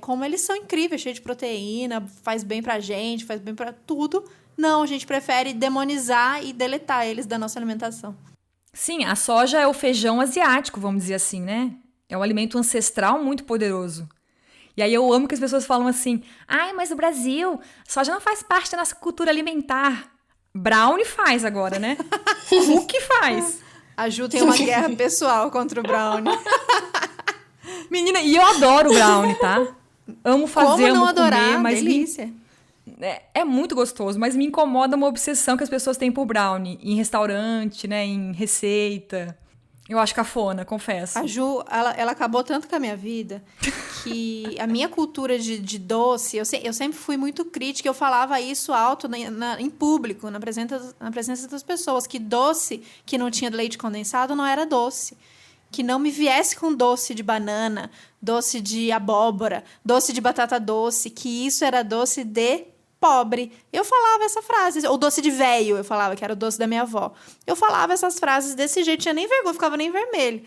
como eles são incríveis, cheios de proteína, faz bem pra gente, faz bem para tudo. Não, a gente prefere demonizar e deletar eles da nossa alimentação. Sim, a soja é o feijão asiático, vamos dizer assim, né? É um alimento ancestral muito poderoso. E aí eu amo que as pessoas falam assim, mas o Brasil, soja não faz parte da nossa cultura alimentar. Brownie faz agora, né? Cookie faz. A Ju tem uma guerra pessoal contra o brownie. Menina, e eu adoro brownie, tá? Amo fazer, Como não amo adorar? comer, mas delícia. É muito gostoso, mas me incomoda uma obsessão que as pessoas têm por brownie. Em restaurante, né? Em receita. Eu acho cafona, confesso. A Ju, ela acabou tanto com a minha vida que a minha cultura de doce, eu sempre fui muito crítica. Eu falava isso alto em público, na presença das pessoas, que doce que não tinha leite condensado não era doce. que não me viesse com doce de banana, doce de abóbora, doce de batata doce, que isso era doce de pobre. Eu falava essa frase. Ou doce de véio, eu falava que era o doce da minha avó. Eu falava essas frases desse jeito, tinha nem vergonha, ficava nem vermelho.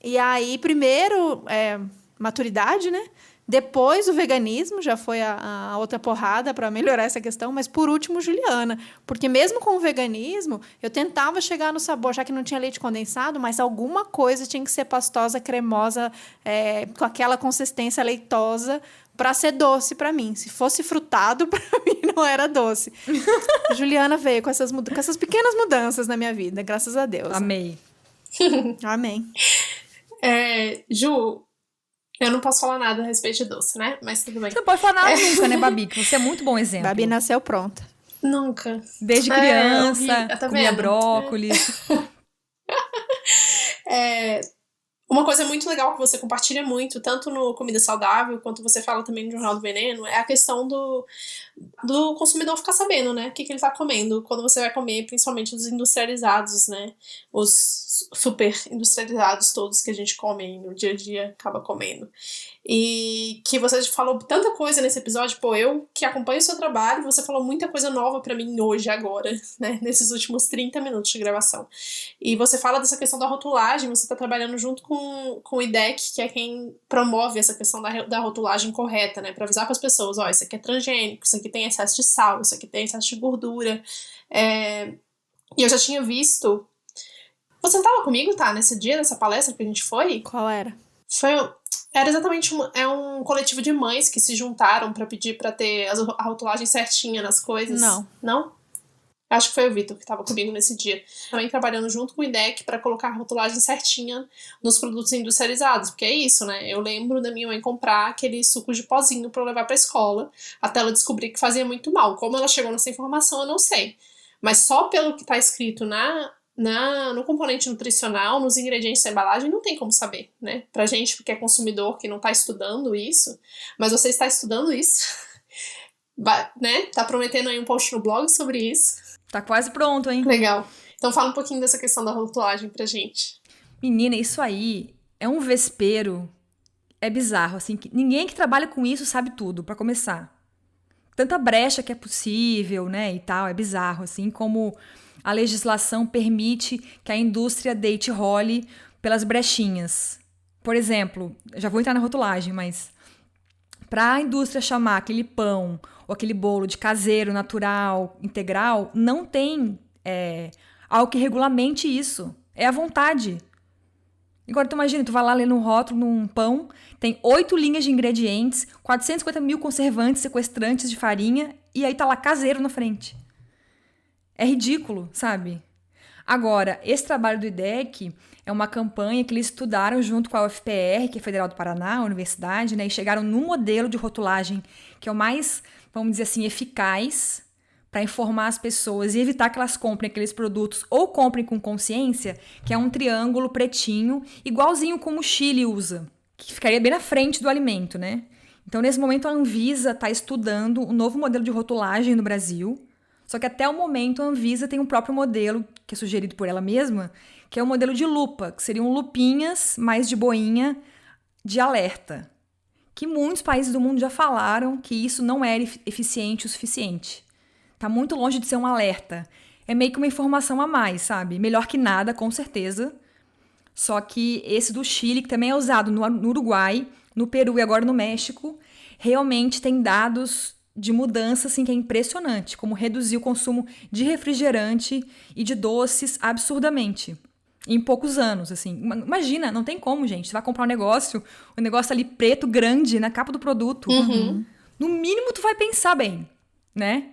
E aí, primeiro, maturidade, né? Depois o veganismo, já foi a outra porrada para melhorar essa questão, mas por último Juliana, porque mesmo com o veganismo, eu tentava chegar no sabor, já que não tinha leite condensado, mas alguma coisa tinha que ser pastosa, cremosa, com aquela consistência leitosa, para ser doce para mim. Se fosse frutado, para mim não era doce. Juliana veio com essas pequenas mudanças na minha vida, graças a Deus. Amei. Amém. Ju, eu não posso falar nada a respeito de doce, né? Mas tudo bem. Você não pode falar nada nunca, né, Babi? Que você é muito bom exemplo. Babi nasceu pronta. Nunca. Desde criança, tá comia vendo? brócolis. Uma coisa muito legal que você compartilha muito, tanto no Comida Saudável, quanto você fala também no Jornal do Veneno, é a questão do consumidor ficar sabendo, né? O que ele tá comendo, quando você vai comer, principalmente os industrializados, né? Os super industrializados todos que a gente come no dia a dia, acaba comendo. E que você falou tanta coisa nesse episódio, eu que acompanho o seu trabalho, você falou muita coisa nova pra mim hoje, agora, né? Nesses últimos 30 minutos de gravação. E você fala dessa questão da rotulagem, você tá trabalhando junto com o IDEC, que é quem promove essa questão da rotulagem correta, né? Pra avisar para as pessoas, isso aqui é transgênico, isso aqui tem excesso de sal, isso aqui tem excesso de gordura. E eu já tinha visto... Você não tava comigo, tá? Nesse dia, nessa palestra que a gente foi? Qual era? Era exatamente um coletivo de mães que se juntaram pra pedir pra ter a rotulagem certinha nas coisas. Não. Não? Acho que foi o Vitor que tava comigo nesse dia. Também trabalhando junto com o IDEC pra colocar a rotulagem certinha nos produtos industrializados. Porque é isso, né? Eu lembro da minha mãe comprar aquele suco de pozinho pra eu levar pra escola, até ela descobrir que fazia muito mal. Como ela chegou nessa informação, eu não sei. Mas só pelo que tá escrito no componente nutricional, nos ingredientes da embalagem, não tem como saber, né? Pra gente que é consumidor, que não tá estudando isso, mas você está estudando isso, né? Tá prometendo aí um post no blog sobre isso. Tá quase pronto, hein? Legal. Então fala um pouquinho dessa questão da rotulagem pra gente. Menina, isso aí é um vespeiro. É bizarro, assim. Que ninguém que trabalha com isso sabe tudo, pra começar. Tanta brecha que é possível, né, e tal. É bizarro, assim, como a legislação permite que a indústria deite role pelas brechinhas. Por exemplo, já vou entrar na rotulagem, mas para a indústria chamar aquele pão ou aquele bolo de caseiro, natural, integral, não tem algo que regulamente isso. É à vontade. Agora, tu imagina, tu vai lá ler no rótulo, num pão, tem 8 linhas de ingredientes, 450 mil conservantes, sequestrantes de farinha, e aí tá lá caseiro na frente. É ridículo, sabe? Agora, esse trabalho do IDEC é uma campanha que eles estudaram junto com a UFPR, que é Federal do Paraná, a universidade, né? E chegaram num modelo de rotulagem que é o mais, vamos dizer assim, eficaz para informar as pessoas e evitar que elas comprem aqueles produtos ou comprem com consciência, que é um triângulo pretinho, igualzinho como o Chile usa, que ficaria bem na frente do alimento, né? Então, nesse momento, a Anvisa está estudando um novo modelo de rotulagem no Brasil. Só que até o momento a Anvisa tem um próprio modelo, que é sugerido por ela mesma, que é o modelo de lupa, que seriam lupinhas mais de boinha de alerta. Que muitos países do mundo já falaram que isso não era eficiente o suficiente. Tá muito longe de ser um alerta. É meio que uma informação a mais, sabe? Melhor que nada, com certeza. Só que esse do Chile, que também é usado no Uruguai, no Peru e agora no México, realmente tem dados de mudança, assim, que é impressionante, como reduzir o consumo de refrigerante e de doces absurdamente, em poucos anos, assim. Imagina, não tem como, gente, você vai comprar o negócio ali preto, grande, na capa do produto. Uhum. No mínimo, tu vai pensar bem, né?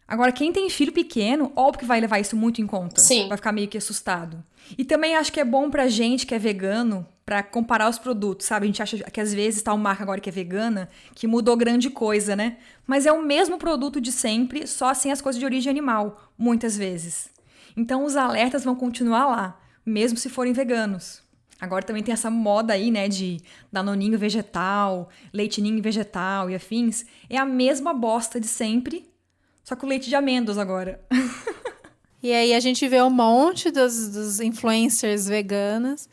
Agora, quem tem filho pequeno, óbvio que vai levar isso muito em conta. Sim. Vai ficar meio que assustado. E também acho que é bom pra gente que é vegano, pra comparar os produtos, sabe? A gente acha que às vezes tá uma marca agora que é vegana, que mudou grande coisa, né? Mas é o mesmo produto de sempre, só sem as coisas de origem animal, muitas vezes. Então os alertas vão continuar lá, mesmo se forem veganos. Agora também tem essa moda aí, né, de danoninho vegetal, leitinho vegetal e afins. É a mesma bosta de sempre, só com leite de amêndoas agora. E aí a gente vê um monte dos influencers veganas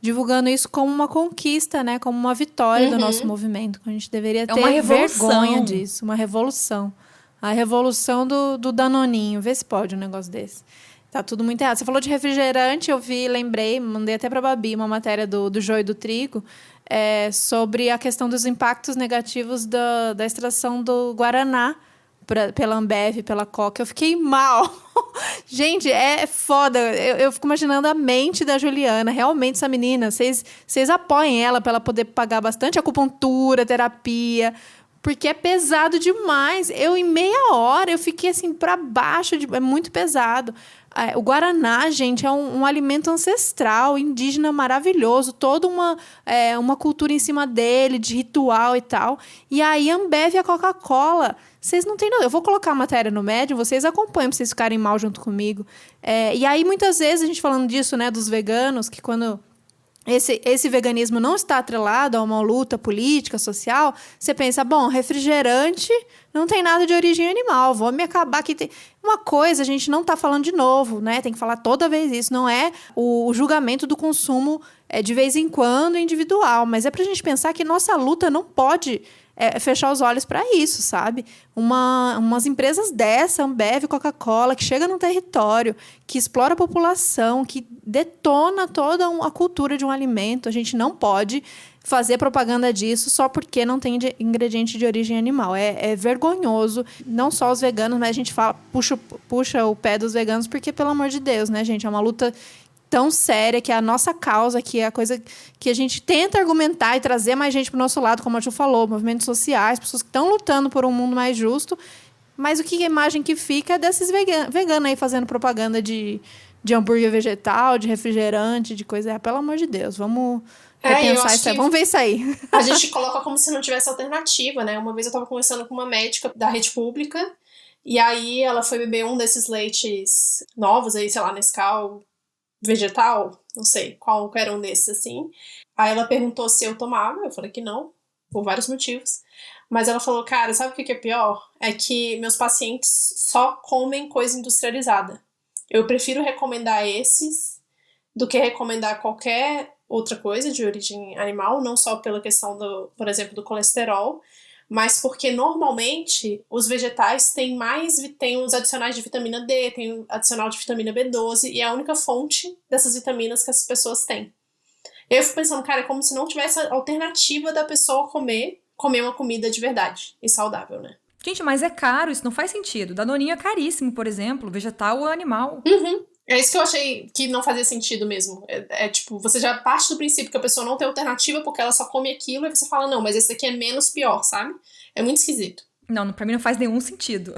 divulgando isso como uma conquista, né? Como uma vitória do nosso movimento. A gente deveria ter uma revolução. vergonha disso, uma revolução. A revolução do Danoninho. Vê se pode um negócio desse. Tá tudo muito errado. Você falou de refrigerante, eu lembrei, mandei até pra Babi uma matéria do Joio e do Trigo, sobre a questão dos impactos negativos da extração do Guaraná pela Ambev, pela Coca. Eu fiquei mal. Gente, é foda. Eu fico imaginando a mente da Juliana. Realmente, essa menina, vocês apoiem ela para ela poder pagar bastante acupuntura, terapia, porque é pesado demais. Em meia hora, eu fiquei assim para baixo. É muito pesado. O Guaraná, gente, é um alimento ancestral, indígena maravilhoso. Toda uma cultura em cima dele, de ritual e tal. E aí, a Ambev e a Coca-Cola, vocês não têm nada. Eu vou colocar a matéria no Medium, vocês acompanham pra vocês ficarem mal junto comigo. E aí, muitas vezes, a gente falando disso, né, dos veganos, que quando esse veganismo não está atrelado a uma luta política, social, você pensa, bom, refrigerante não tem nada de origem animal, vou me acabar aqui. Uma coisa, a gente não está falando de novo, né? Tem que falar toda vez isso. Não é o julgamento do consumo de vez em quando individual, mas é para a gente pensar que nossa luta não pode fechar os olhos para isso, sabe? Umas empresas dessa, Ambev, Coca-Cola, que chega num território, que explora a população, que detona toda a cultura de um alimento, a gente não pode fazer propaganda disso só porque não tem ingrediente de origem animal. É vergonhoso. Não só os veganos, mas a gente puxa o pé dos veganos porque, pelo amor de Deus, né, gente? É uma luta tão séria, que é a nossa causa, que é a coisa que a gente tenta argumentar e trazer mais gente pro nosso lado, como a Ju falou, movimentos sociais, pessoas que estão lutando por um mundo mais justo, mas a imagem que fica é desses veganos aí fazendo propaganda de hambúrguer vegetal, de refrigerante, de coisa. Pelo amor de Deus, vamos repensar isso aí. Vamos ver isso aí. A gente coloca como se não tivesse alternativa, né? Uma vez eu tava conversando com uma médica da rede pública, e aí ela foi beber um desses leites novos aí, sei lá, Nescau vegetal, não sei qual era um desses, assim. Aí ela perguntou se eu tomava, eu falei que não, por vários motivos. Mas ela falou, cara, sabe o que é pior? É que meus pacientes só comem coisa industrializada. Eu prefiro recomendar esses do que recomendar qualquer outra coisa de origem animal, não só pela questão, por exemplo, do colesterol, mas porque normalmente os vegetais têm os adicionais de vitamina D, tem o adicional de vitamina B12, e é a única fonte dessas vitaminas que as pessoas têm. Eu fico pensando, cara, é como se não tivesse a alternativa da pessoa comer uma comida de verdade e saudável, né? Gente, mas é caro, isso não faz sentido. Danoninho é caríssimo, por exemplo, vegetal ou animal. Uhum. É isso que eu achei que não fazia sentido mesmo. Tipo, você já parte do princípio que a pessoa não tem alternativa porque ela só come aquilo, e você fala, não, mas esse daqui é menos pior, sabe? É muito esquisito. Não, pra mim não faz nenhum sentido.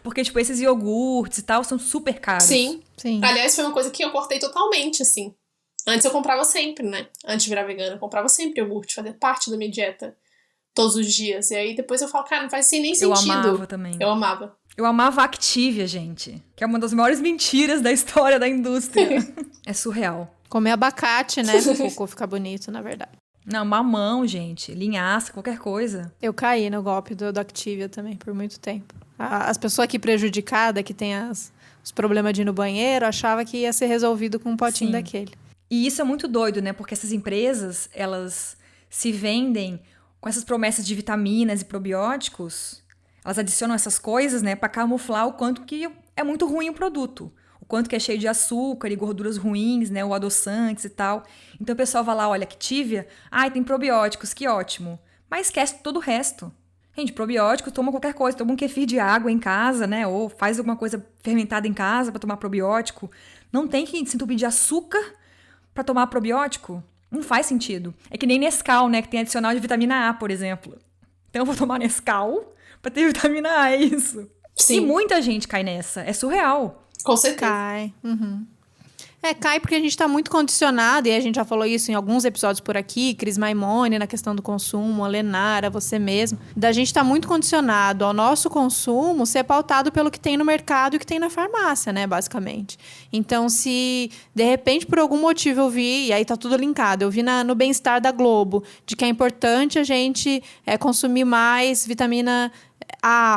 Porque, tipo, esses iogurtes e tal são super caros. Sim. Aliás, foi uma coisa que eu cortei totalmente, assim. Antes eu comprava sempre, né? Antes de virar vegana, eu comprava sempre iogurte, fazia parte da minha dieta todos os dias. E aí depois eu falo, cara, não faz nem sentido. Eu amava também. Eu amava. Eu amava a Activia, gente. Que é uma das maiores mentiras da história da indústria. É surreal. Comer abacate, né? Pro cocô ficar bonito, na verdade. Não, mamão, gente. Linhaça, qualquer coisa. Eu caí no golpe do Activia também, por muito tempo. As pessoas aqui prejudicadas, que tem os problemas de ir no banheiro, achavam que ia ser resolvido com um potinho daquele. E isso é muito doido, né? Porque essas empresas, elas se vendem com essas promessas de vitaminas e probióticos. Elas adicionam essas coisas, né, pra camuflar o quanto que é muito ruim o produto. O quanto que é cheio de açúcar e gorduras ruins, né, ou adoçantes e tal. Então o pessoal vai lá, olha, Activia, tem probióticos, que ótimo. Mas esquece todo o resto. Gente, probiótico, toma qualquer coisa. Toma um kefir de água em casa, né, ou faz alguma coisa fermentada em casa pra tomar probiótico. Não tem que se entupir de açúcar pra tomar probiótico. Não faz sentido. É que nem Nescau, né, que tem adicional de vitamina A, por exemplo. Então eu vou tomar Nescau pra ter vitamina A, é isso. Sim. E muita gente cai nessa. É surreal. Com certeza. Cai. Uhum. Cai porque a gente tá muito condicionado, e a gente já falou isso em alguns episódios por aqui, Cris Maimone na questão do consumo, a Lenara, você mesmo, da gente tá muito condicionado ao nosso consumo ser pautado pelo que tem no mercado e o que tem na farmácia, né, basicamente. Então, se de repente, por algum motivo eu vi, e aí tá tudo linkado, eu vi no Bem-Estar da Globo, de que é importante a gente consumir mais vitamina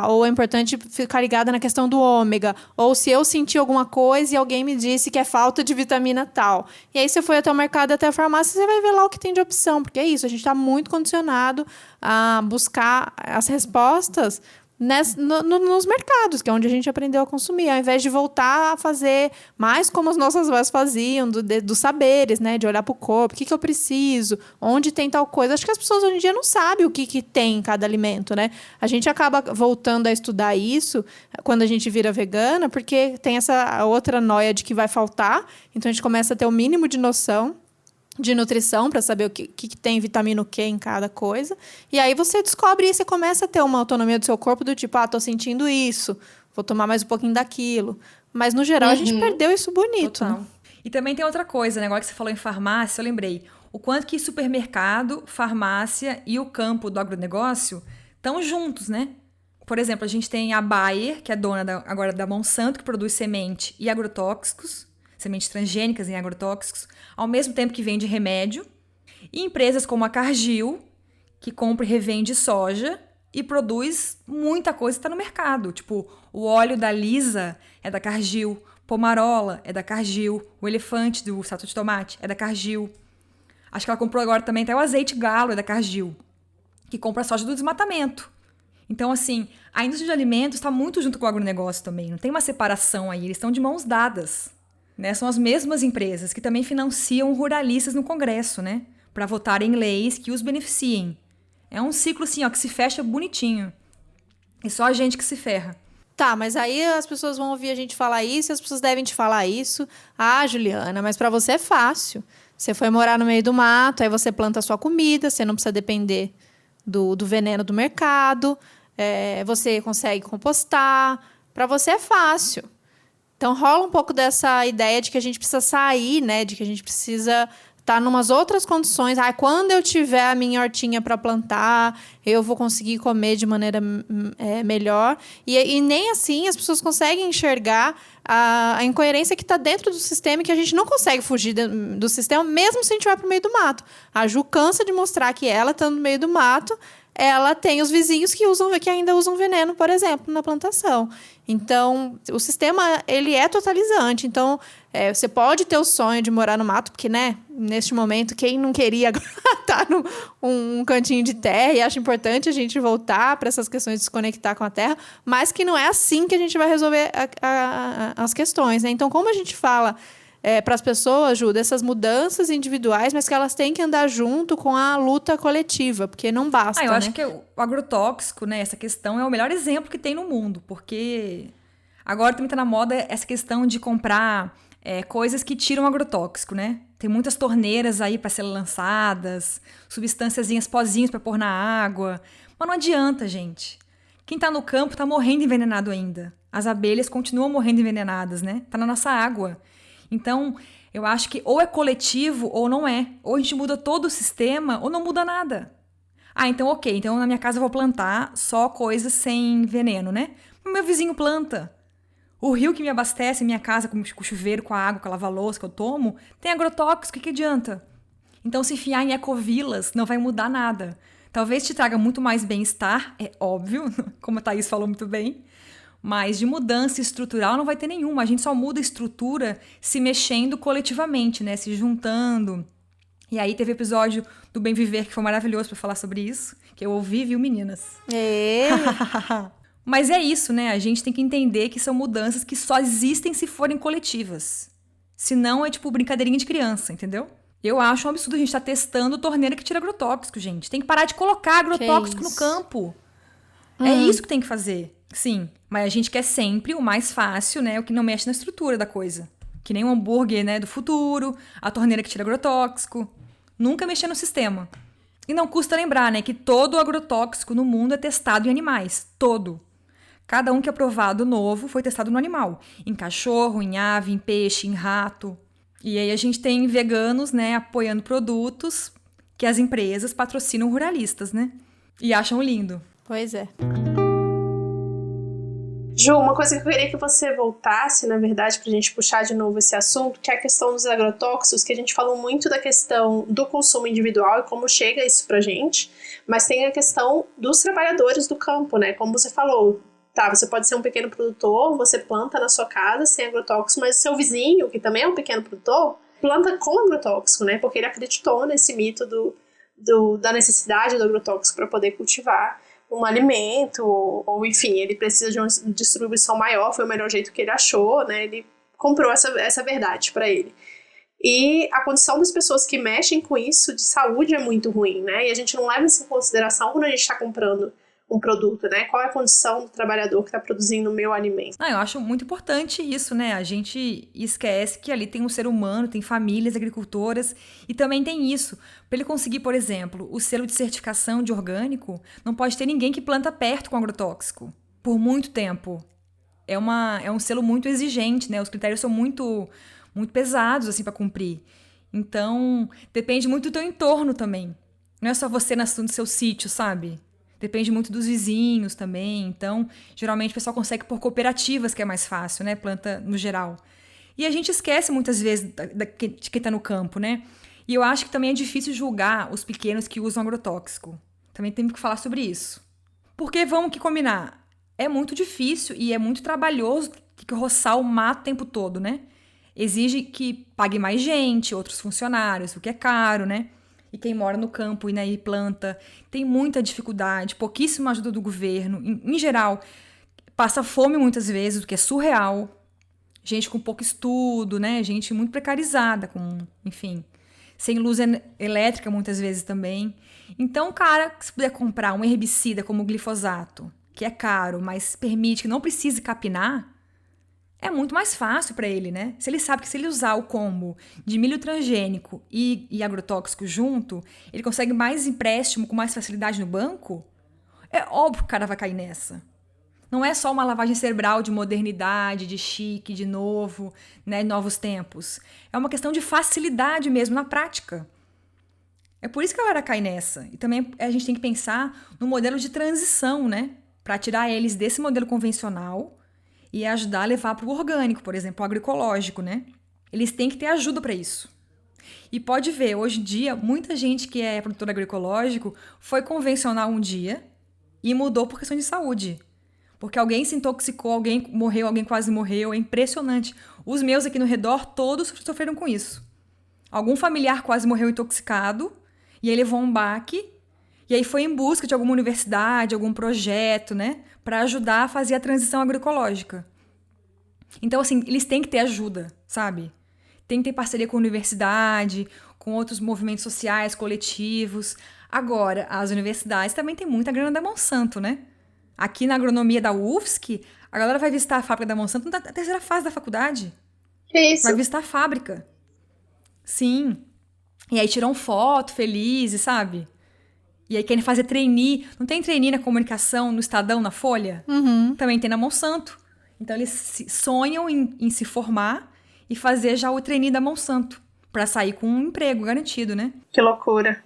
ou é importante ficar ligada na questão do ômega, ou se eu senti alguma coisa e alguém me disse que é falta de vitamina tal. E aí você foi até o mercado, até a farmácia, você vai ver lá o que tem de opção, porque é isso, a gente está muito condicionado a buscar as respostas nos mercados, que é onde a gente aprendeu a consumir, ao invés de voltar a fazer mais como as nossas avós faziam, dos saberes, né? De olhar para o corpo, o que eu preciso, onde tem tal coisa. Acho que as pessoas hoje em dia não sabem o que tem em cada alimento, né? A gente acaba voltando a estudar isso quando a gente vira vegana, porque tem essa outra noia de que vai faltar, então a gente começa a ter o mínimo de noção de nutrição para saber o que tem vitamina Q em cada coisa. E aí você descobre isso e começa a ter uma autonomia do seu corpo do tipo, tô sentindo isso, vou tomar mais um pouquinho daquilo. Mas, no geral, a gente perdeu isso bonito. Total. Né? E também tem outra coisa, né? Agora que você falou em farmácia, eu lembrei. O quanto que supermercado, farmácia e o campo do agronegócio estão juntos, né? Por exemplo, a gente tem a Bayer, que é dona agora da Monsanto, que produz semente e agrotóxicos, sementes transgênicas em agrotóxicos, ao mesmo tempo que vende remédio, e empresas como a Cargill, que compra e revende soja e produz muita coisa que está no mercado. Tipo, o óleo da Lisa é da Cargill, Pomarola é da Cargill, o elefante do extrato de tomate é da Cargill. Acho que ela comprou agora também até o azeite galo é da Cargill, que compra soja do desmatamento. Então, assim, a indústria de alimentos está muito junto com o agronegócio também. Não tem uma separação aí, eles estão de mãos dadas. Né, são as mesmas empresas que também financiam ruralistas no Congresso, né? Para votarem em leis que os beneficiem. É um ciclo assim, que se fecha bonitinho. E só a gente que se ferra. Tá, mas aí as pessoas vão ouvir a gente falar isso e as pessoas devem te falar isso. Juliana, mas para você é fácil. Você foi morar no meio do mato, aí você planta a sua comida, você não precisa depender do veneno do mercado, você consegue compostar. Para você é fácil. Então, rola um pouco dessa ideia de que a gente precisa sair, né? De que a gente precisa estar em umas outras condições. Quando eu tiver a minha hortinha para plantar, eu vou conseguir comer de maneira melhor. E nem assim as pessoas conseguem enxergar a incoerência que está dentro do sistema e que a gente não consegue fugir do sistema, mesmo se a gente vai para o meio do mato. A Ju cansa de mostrar que ela, estando no meio do mato, ela tem os vizinhos que ainda usam veneno, por exemplo, na plantação. Então, o sistema, ele é totalizante. Então, você pode ter o sonho de morar no mato, porque, né, neste momento, quem não queria estar num cantinho de terra, e acha importante a gente voltar para essas questões de se conectar com a terra, mas que não é assim que a gente vai resolver as questões, né? Então, como a gente fala para as pessoas, Ju, dessas mudanças individuais, mas que elas têm que andar junto com a luta coletiva, porque não basta, eu né? acho que o agrotóxico, né, essa questão é o melhor exemplo que tem no mundo, porque agora também está na moda essa questão de comprar coisas que tiram agrotóxico, né? Tem muitas torneiras aí para serem lançadas, substânciazinhas, pozinhos para pôr na água, mas não adianta, gente. Quem está no campo está morrendo envenenado ainda. As abelhas continuam morrendo envenenadas, né? Tá na nossa água. Então, eu acho que ou é coletivo ou não é. Ou a gente muda todo o sistema ou não muda nada. Então ok. Então na minha casa eu vou plantar só coisas sem veneno, né? O meu vizinho planta. O rio que me abastece minha casa com o chuveiro, com a água, com a lava-louça que eu tomo, tem agrotóxico, o que adianta? Então se enfiar em ecovilas não vai mudar nada. Talvez te traga muito mais bem-estar, é óbvio, como a Thaís falou muito bem. Mas de mudança estrutural não vai ter nenhuma. A gente só muda a estrutura se mexendo coletivamente, né? Se juntando. E aí teve episódio do Bem Viver que foi maravilhoso para falar sobre isso. Que eu ouvi, viu, meninas? Mas é isso, né? A gente tem que entender que são mudanças que só existem se forem coletivas. Senão é tipo brincadeirinha de criança, entendeu? Eu acho um absurdo a gente estar testando torneira que tira agrotóxico, gente. Tem que parar de colocar agrotóxico no campo. É isso que tem que fazer. Sim, mas a gente quer sempre o mais fácil, né? O que não mexe na estrutura da coisa. Que nem o hambúrguer, né, do futuro, a torneira que tira agrotóxico. Nunca mexer no sistema. E não custa lembrar, né, que todo o agrotóxico no mundo é testado em animais. Todo. Cada um que é aprovado novo foi testado no animal. Em cachorro, em ave, em peixe, em rato. E aí a gente tem veganos, né, apoiando produtos que as empresas patrocinam ruralistas, né? E acham lindo. Pois é. Ju, uma coisa que eu queria que você voltasse, na verdade, pra gente puxar de novo esse assunto, que é a questão dos agrotóxicos, que a gente falou muito da questão do consumo individual e como chega isso pra gente, mas tem a questão dos trabalhadores do campo, né? Como você falou, tá, você pode ser um pequeno produtor, você planta na sua casa sem agrotóxico, mas o seu vizinho, que também é um pequeno produtor, planta com agrotóxico, né? Porque ele acreditou nesse mito da necessidade do agrotóxico para poder cultivar um alimento, ou enfim, ele precisa de uma distribuição maior, foi o melhor jeito que ele achou, né? Ele comprou essa verdade para ele. E a condição das pessoas que mexem com isso de saúde é muito ruim, né? E a gente não leva isso em consideração quando a gente está comprando um produto, né? Qual é a condição do trabalhador que está produzindo o meu alimento? Eu acho muito importante isso, né? A gente esquece que ali tem um ser humano, tem famílias agricultoras e também tem isso. Para ele conseguir, por exemplo, o selo de certificação de orgânico, não pode ter ninguém que planta perto com agrotóxico por muito tempo. É um selo muito exigente, né? Os critérios são muito pesados assim para cumprir. Então, depende muito do teu entorno também. Não é só você no seu sítio, sabe? Depende muito dos vizinhos também. Então, geralmente o pessoal consegue por cooperativas, que é mais fácil, né? Planta no geral. E a gente esquece muitas vezes de quem tá no campo, né? E eu acho que também é difícil julgar os pequenos que usam agrotóxico. Também temos que falar sobre isso. Porque vamos que combinar. É muito difícil e é muito trabalhoso que roçar o mato o tempo todo, né? Exige que pague mais gente, outros funcionários, o que é caro, né? E quem mora no campo e planta tem muita dificuldade, pouquíssima ajuda do governo. Em geral, passa fome muitas vezes, o que é surreal. Gente com pouco estudo, né? Gente muito precarizada, enfim, sem luz elétrica muitas vezes também. Então, cara, se puder comprar um herbicida como o glifosato, que é caro, mas permite que não precise capinar, é muito mais fácil para ele, né? Se ele sabe que se ele usar o combo de milho transgênico e agrotóxico junto, ele consegue mais empréstimo com mais facilidade no banco, é óbvio que o cara vai cair nessa. Não é só uma lavagem cerebral de modernidade, de chique, de novo, né, novos tempos. É uma questão de facilidade mesmo na prática. É por isso que a galera cai nessa. E também a gente tem que pensar no modelo de transição, né? Para tirar eles desse modelo convencional e ajudar a levar para o orgânico, por exemplo, o agroecológico, né? Eles têm que ter ajuda para isso. E pode ver, hoje em dia, muita gente que é produtor agroecológico foi convencional um dia e mudou por questão de saúde. Porque alguém se intoxicou, alguém morreu, alguém quase morreu. É impressionante. Os meus aqui no redor, todos sofreram com isso. Algum familiar quase morreu intoxicado e aí levou um baque. E aí foi em busca de alguma universidade, algum projeto, né? Para ajudar a fazer a transição agroecológica. Então, assim, eles têm que ter ajuda, sabe? Tem que ter parceria com a universidade, com outros movimentos sociais, coletivos. Agora, as universidades também têm muita grana da Monsanto, né? Aqui na agronomia da UFSC, a galera vai visitar a fábrica da Monsanto na terceira fase da faculdade. Que isso? Vai visitar a fábrica. Sim. E aí tiram foto, felizes, sabe? E aí querem fazer trainee. Não tem trainee na comunicação, no Estadão, na Folha? Uhum. Também tem na Monsanto. Então eles sonham em se formar e fazer já o trainee da Monsanto. Pra sair com um emprego garantido, né? Que loucura.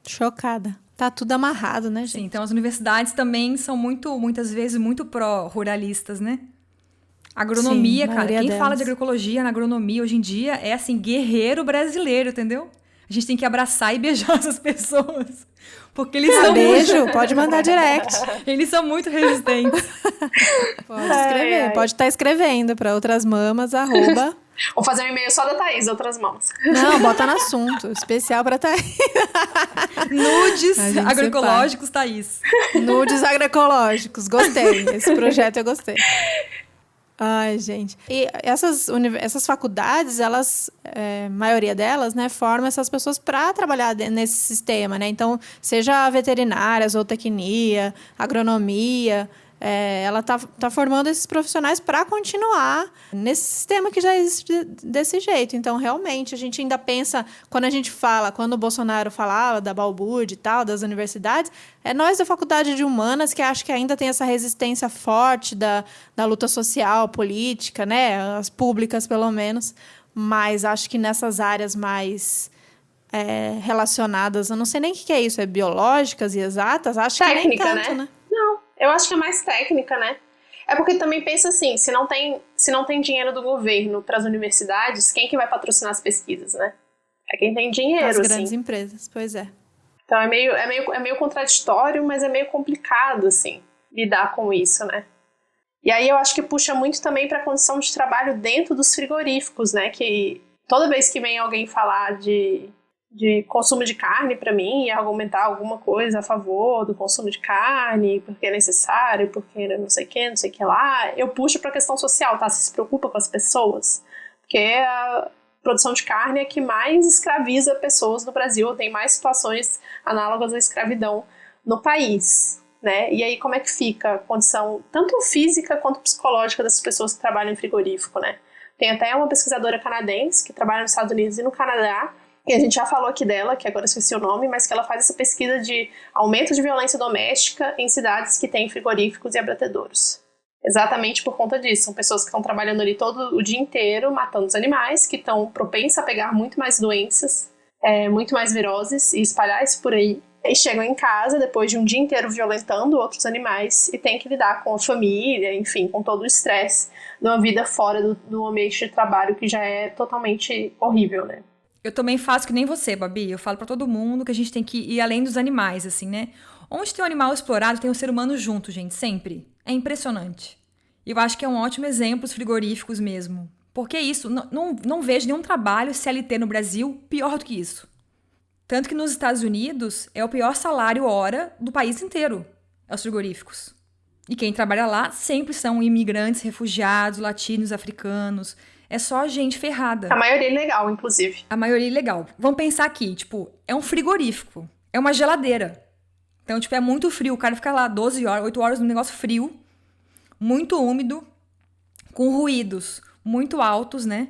Chocada. Tá tudo amarrado, né, gente? Sim, então as universidades também são muitas vezes muito pró-ruralistas, né? Agronomia, Sim, cara. Quem delas. fala de agroecologia na agronomia hoje em dia é, assim, guerreiro brasileiro, entendeu? A gente tem que abraçar e beijar essas pessoas. Porque eles são Beijo, pode mandar direct. eles são muito resistentes. Pode escrever, pode estar escrevendo para outras mamas, @ Vou fazer um e-mail só da Thaís, outras mãos. Não, bota no assunto. Especial pra Thaís. Nudes A gente agroecológicos, Thaís. Nudes agroecológicos. Gostei. Esse projeto eu gostei. Ai, gente. E essas faculdades, elas, maioria delas, né, formam essas pessoas para trabalhar nesse sistema, né? Então, seja veterinária, zootecnia, agronomia, ela tá formando esses profissionais para continuar nesse sistema que já existe desse jeito. Então, realmente, a gente ainda pensa, quando o Bolsonaro falava da balbúrdia e tal, das universidades, nós da Faculdade de Humanas que acho que ainda tem essa resistência forte da luta social, política, né? As públicas, pelo menos. Mas acho que nessas áreas mais relacionadas, eu não sei nem o que é isso, biológicas e exatas? Acho Técnica, que nem tanto, né? Não, eu acho que é mais técnica, né? É porque também pensa assim, se não tem dinheiro do governo para as universidades, quem que vai patrocinar as pesquisas, né? É quem tem dinheiro, As assim. grandes empresas, pois é. Então é meio contraditório, mas é meio complicado, assim, lidar com isso, né? E aí eu acho que puxa muito também para a condição de trabalho dentro dos frigoríficos, né? Que toda vez que vem alguém falar de consumo de carne para mim e argumentar alguma coisa a favor do consumo de carne, porque é necessário, porque não sei o que lá, eu puxo para a questão social, tá? Você se preocupa com as pessoas? Porque a produção de carne é que mais escraviza pessoas no Brasil, tem mais situações análogas à escravidão no país, né? E aí como é que fica a condição tanto física quanto psicológica dessas pessoas que trabalham em frigorífico, né? Tem até uma pesquisadora canadense que trabalha nos Estados Unidos e no Canadá, e a gente já falou aqui dela, que agora eu esqueci o nome, mas que ela faz essa pesquisa de aumento de violência doméstica em cidades que têm frigoríficos e abatedouros. Exatamente por conta disso. São pessoas que estão trabalhando ali todo o dia inteiro, matando os animais, que estão propensas a pegar muito mais doenças, muito mais viroses e espalhar isso por aí. E chegam em casa depois de um dia inteiro violentando outros animais e tem que lidar com a família, enfim, com todo o estresse de uma vida fora do ambiente de trabalho que já é totalmente horrível, né? Eu também faço que nem você, Babi. Eu falo pra todo mundo que a gente tem que ir além dos animais, assim, né? Onde tem um animal explorado, tem um ser humano junto, gente, sempre. É impressionante. E eu acho que é um ótimo exemplo os frigoríficos mesmo. Porque é isso, não vejo nenhum trabalho CLT no Brasil pior do que isso. Tanto que nos Estados Unidos é o pior salário hora do país inteiro, é os frigoríficos. E quem trabalha lá sempre são imigrantes, refugiados, latinos, africanos. É só gente ferrada. A maioria é ilegal, inclusive. A maioria é ilegal. Vamos pensar aqui, tipo, é um frigorífico. É uma geladeira. Então, tipo, é muito frio. O cara fica lá 12 horas, 8 horas num negócio frio, muito úmido, com ruídos muito altos, né?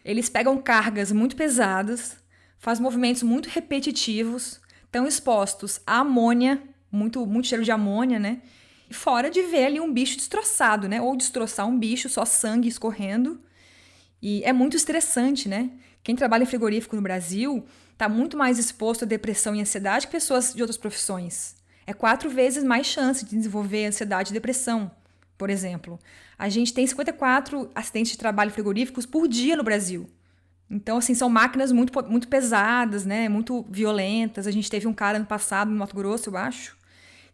Eles pegam cargas muito pesadas, fazem movimentos muito repetitivos, estão expostos a amônia, muito cheiro de amônia, né? E fora de ver ali um bicho destroçado, né? Ou destroçar um bicho, só sangue escorrendo. E é muito estressante, né? Quem trabalha em frigorífico no Brasil está muito mais exposto a depressão e ansiedade que pessoas de outras profissões. É 4 vezes mais chance de desenvolver ansiedade e depressão, por exemplo. A gente tem 54 acidentes de trabalho frigoríficos por dia no Brasil. Então, assim, são máquinas muito pesadas, né? Muito violentas. A gente teve um cara ano passado, no Mato Grosso, eu acho,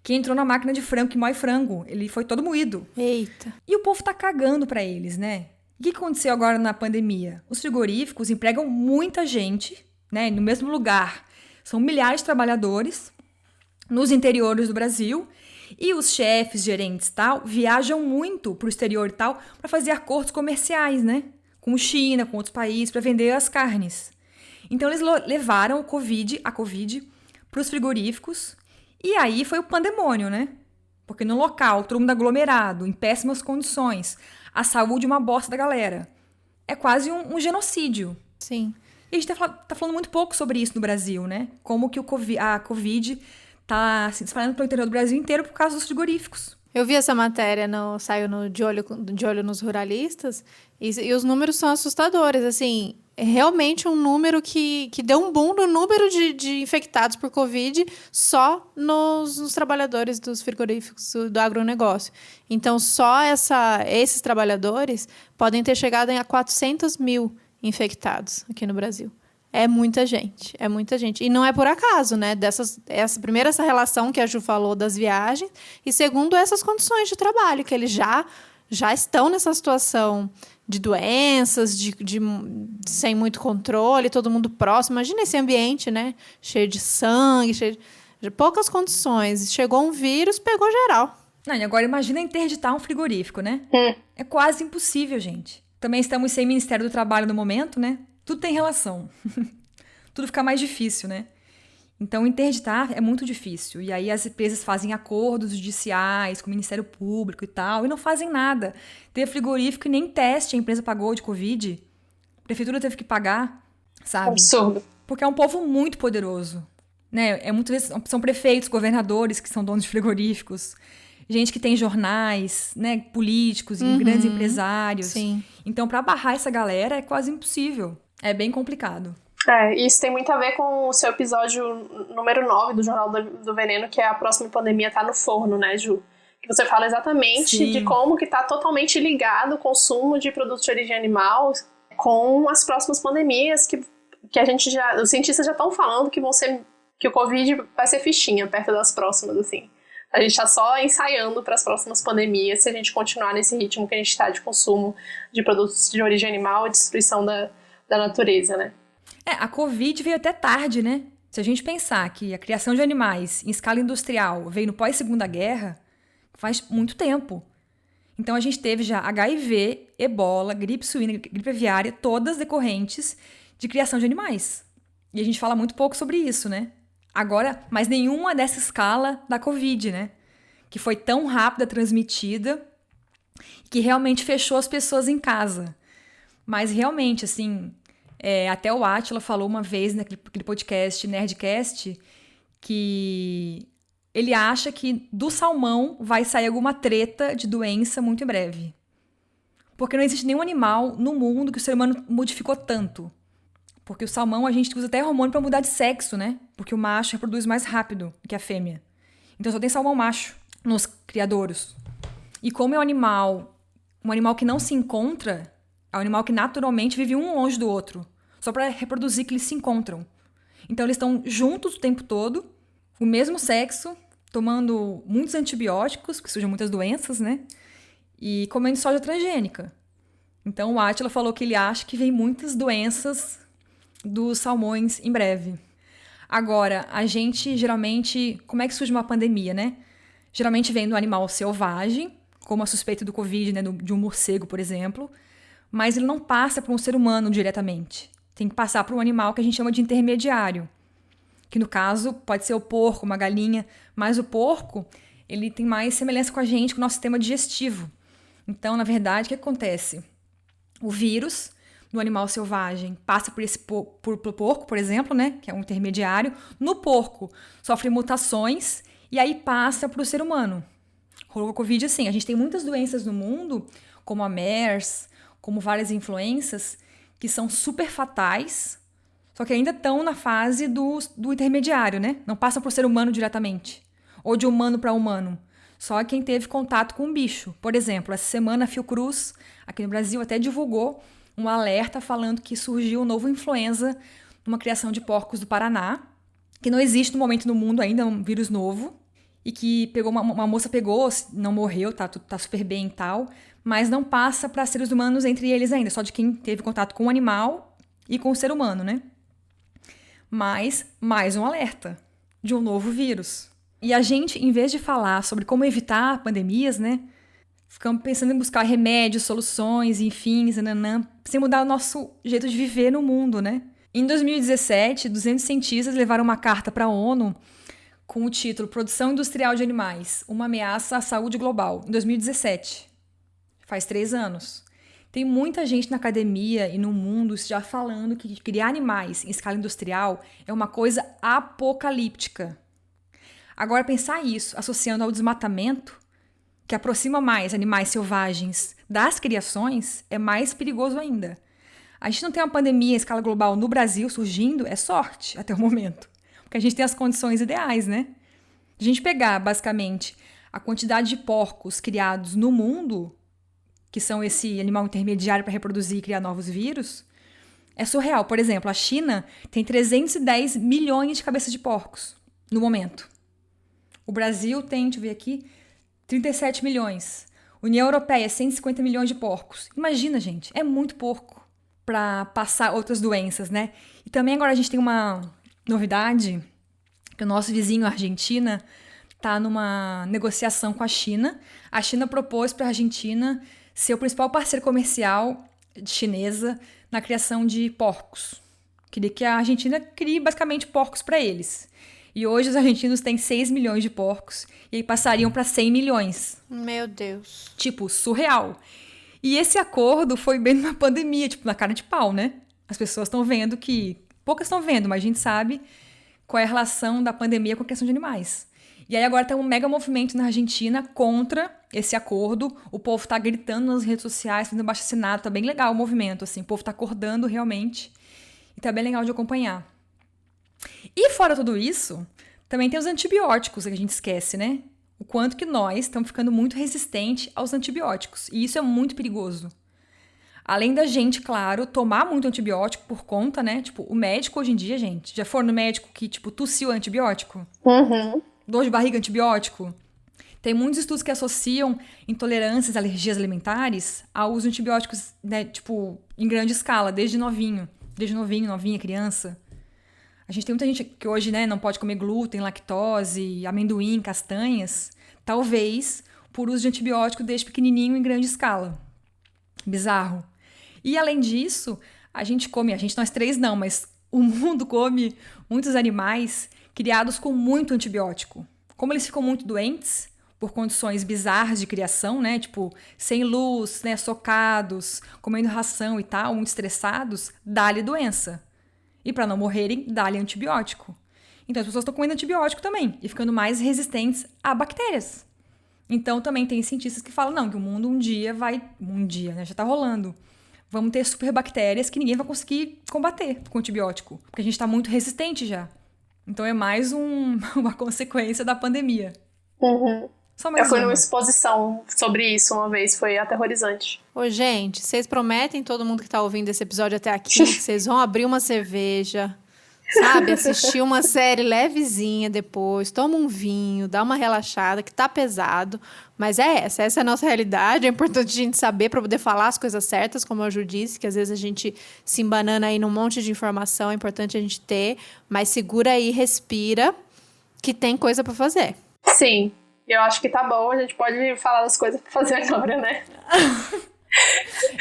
que entrou na máquina de frango que moe frango. Ele foi todo moído. Eita. E o povo tá cagando pra eles, né? O que aconteceu agora na pandemia? Os frigoríficos empregam muita gente, né, no mesmo lugar. São milhares de trabalhadores nos interiores do Brasil e os chefes, gerentes e tal, viajam muito para o exterior e tal para fazer acordos comerciais, né, com China, com outros países, para vender as carnes. Então eles levaram a Covid para os frigoríficos e aí foi o pandemônio, né? Porque no local, todo mundo aglomerado, em péssimas condições, a saúde é uma bosta da galera. É quase um genocídio. Sim. E a gente tá falando muito pouco sobre isso no Brasil, né? Como que a Covid tá se espalhando pelo interior do Brasil inteiro por causa dos frigoríficos. Eu vi essa matéria, saiu de olho nos ruralistas, e os números são assustadores, assim, é realmente um número que deu um boom no número de infectados por Covid só nos trabalhadores dos frigoríficos do agronegócio. Então, só esses trabalhadores podem ter chegado a 400 mil infectados aqui no Brasil. É muita gente, é muita gente. E não é por acaso, né? Primeiro, essa relação que a Ju falou das viagens, e segundo, essas condições de trabalho, que eles já estão nessa situação de doenças, sem muito controle, todo mundo próximo. Imagina esse ambiente, né? Cheio de sangue, cheio de poucas condições. Chegou um vírus, pegou geral. Não, e agora imagina interditar um frigorífico, né? É quase impossível, gente. Também estamos sem Ministério do Trabalho no momento, né? Tudo tem relação. Tudo fica mais difícil, né? Então, interditar é muito difícil. E aí as empresas fazem acordos judiciais com o Ministério Público e tal, e não fazem nada. Teve frigorífico e nem teste a empresa pagou de Covid. A prefeitura teve que pagar, sabe? Absurdo. Porque é um povo muito poderoso, né? Muitas vezes são prefeitos, governadores que são donos de frigoríficos, gente que tem jornais, né? Políticos, grandes empresários. Sim. Então, para barrar essa galera é quase impossível. É bem complicado. Isso tem muito a ver com o seu episódio número 9 do Jornal do Veneno, que é a próxima pandemia tá no forno, né, Ju? que você fala exatamente Sim. de como que está totalmente ligado o consumo de produtos de origem animal com as próximas pandemias que os cientistas já estão falando que que o Covid vai ser fichinha perto das próximas, assim. A gente está só ensaiando para as próximas pandemias se a gente continuar nesse ritmo que a gente está de consumo de produtos de origem animal e destruição da natureza, né? A Covid veio até tarde, né? Se a gente pensar que a criação de animais em escala industrial veio no pós-Segunda Guerra, faz muito tempo. Então a gente teve já HIV, ebola, gripe suína, gripe aviária, todas decorrentes de criação de animais. E a gente fala muito pouco sobre isso, né? Agora, mas nenhuma dessa escala da Covid, né? Que foi tão rápida, transmitida, que realmente fechou as pessoas em casa. Mas realmente, assim, até o Átila falou uma vez naquele podcast, Nerdcast, que ele acha que do salmão vai sair alguma treta de doença muito em breve. Porque não existe nenhum animal no mundo que o ser humano modificou tanto. Porque o salmão, a gente usa até hormônio para mudar de sexo, né? Porque o macho reproduz mais rápido que a fêmea. Então só tem salmão macho nos criadouros. E como é um animal que não se encontra, é um animal que naturalmente vive um longe do outro. Só para reproduzir que eles se encontram. Então eles estão juntos o tempo todo, o mesmo sexo, tomando muitos antibióticos, que surgem muitas doenças, né? E comendo soja transgênica. Então o Átila falou que ele acha que vem muitas doenças dos salmões em breve. Agora, a gente geralmente... Como é que surge uma pandemia, né? Geralmente vem do animal selvagem, como a suspeita do Covid, né? De um morcego, por exemplo. Mas ele não passa para um ser humano diretamente. Tem que passar para um animal que a gente chama de intermediário. Que no caso pode ser o porco, uma galinha. Mas o porco, ele tem mais semelhança com a gente, com o nosso sistema digestivo. Então, na verdade, o que acontece? O vírus no animal selvagem passa por porco, por exemplo, né? Que é um intermediário. No porco, sofre mutações e aí passa para o ser humano. Rolou a Covid assim. A gente tem muitas doenças no mundo, como a MERS, como várias influências, que são super fatais, só que ainda estão na fase do intermediário, né? Não passam para o ser humano diretamente. Ou de humano para humano. Só quem teve contato com o bicho. Por exemplo, essa semana a Fiocruz, aqui no Brasil, até divulgou um alerta falando que surgiu um novo influenza numa criação de porcos do Paraná, que não existe no momento no mundo ainda, um vírus novo, e que uma moça pegou, não morreu, tá super bem e tal, mas não passa para seres humanos entre eles ainda, só de quem teve contato com o animal e com o ser humano, né? Mas mais um alerta de um novo vírus. E a gente, em vez de falar sobre como evitar pandemias, né? Ficamos pensando em buscar remédios, soluções, enfim, sem mudar o nosso jeito de viver no mundo, né? Em 2017, 200 cientistas levaram uma carta para a ONU com o título Produção Industrial de Animais, uma ameaça à saúde global, em 2017. Faz 3 anos. Tem muita gente na academia e no mundo já falando que criar animais em escala industrial é uma coisa apocalíptica. Agora, pensar isso associando ao desmatamento, que aproxima mais animais selvagens das criações, é mais perigoso ainda. A gente não tem uma pandemia em escala global no Brasil surgindo, é sorte até o momento. Porque a gente tem as condições ideais, né? A gente pegar, basicamente, a quantidade de porcos criados no mundo, que são esse animal intermediário para reproduzir e criar novos vírus, é surreal. Por exemplo, a China tem 310 milhões de cabeças de porcos no momento. O Brasil tem, deixa eu ver aqui, 37 milhões. União Europeia, 150 milhões de porcos. Imagina, gente, é muito porco para passar outras doenças, né? E também agora a gente tem uma novidade, que o nosso vizinho, a Argentina, está numa negociação com a China. A China propôs para a Argentina ser o principal parceiro comercial chinesa na criação de porcos. Queria que a Argentina crie basicamente porcos para eles. E hoje os argentinos têm 6 milhões de porcos e aí passariam para 100 milhões. Meu Deus. Tipo, surreal. E esse acordo foi bem numa pandemia, tipo, na cara de pau, né? As pessoas estão vendo que... Poucas estão vendo, mas a gente sabe qual é a relação da pandemia com a questão de animais. E aí agora tem um mega movimento na Argentina contra esse acordo. O povo tá gritando nas redes sociais, fazendo abaixo-assinado. Tá bem legal o movimento, assim. O povo tá acordando realmente. E tá bem legal de acompanhar. E fora tudo isso, também tem os antibióticos que a gente esquece, né? o quanto que nós estamos ficando muito resistentes aos antibióticos. E isso é muito perigoso. Além da gente, claro, tomar muito antibiótico por conta, né? Tipo, o médico hoje em dia, gente, já foram no médico que, tipo, tossiu antibiótico? Uhum. Dor de barriga antibiótico? Tem muitos estudos que associam intolerâncias, alergias alimentares ao uso de antibióticos, né? Tipo, em grande escala, desde novinho. Desde novinha, criança. A gente tem muita gente que hoje, né, não pode comer glúten, lactose, amendoim, castanhas. Talvez por uso de antibiótico desde pequenininho em grande escala. Bizarro. E além disso, nós três não, mas o mundo come muitos animais criados com muito antibiótico. Como eles ficam muito doentes, por condições bizarras de criação, né? Tipo, sem luz, né? Socados, comendo ração e tal, muito estressados, dá-lhe doença. E para não morrerem, dá-lhe antibiótico. Então as pessoas estão comendo antibiótico também e ficando mais resistentes a bactérias. Então também tem cientistas que falam, não, que o mundo um dia, né? Já tá rolando. Vamos ter superbactérias que ninguém vai conseguir combater com antibiótico, porque a gente tá muito resistente já. Então é mais uma consequência da pandemia. Uhum. Só mais Eu fui uma. numa exposição sobre isso uma vez, foi aterrorizante. Ô, gente, vocês prometem, todo mundo que tá ouvindo esse episódio até aqui, que vocês vão abrir uma cerveja, sabe? Assistir uma série levezinha depois, toma um vinho, dá uma relaxada, que tá pesado. Mas essa é a nossa realidade. É importante a gente saber para poder falar as coisas certas, como a Ju disse, que às vezes a gente se embanana aí num monte de informação, é importante a gente ter. Mas segura aí, respira, que tem coisa para fazer. Sim, eu acho que tá bom, a gente pode falar das coisas pra fazer agora, né?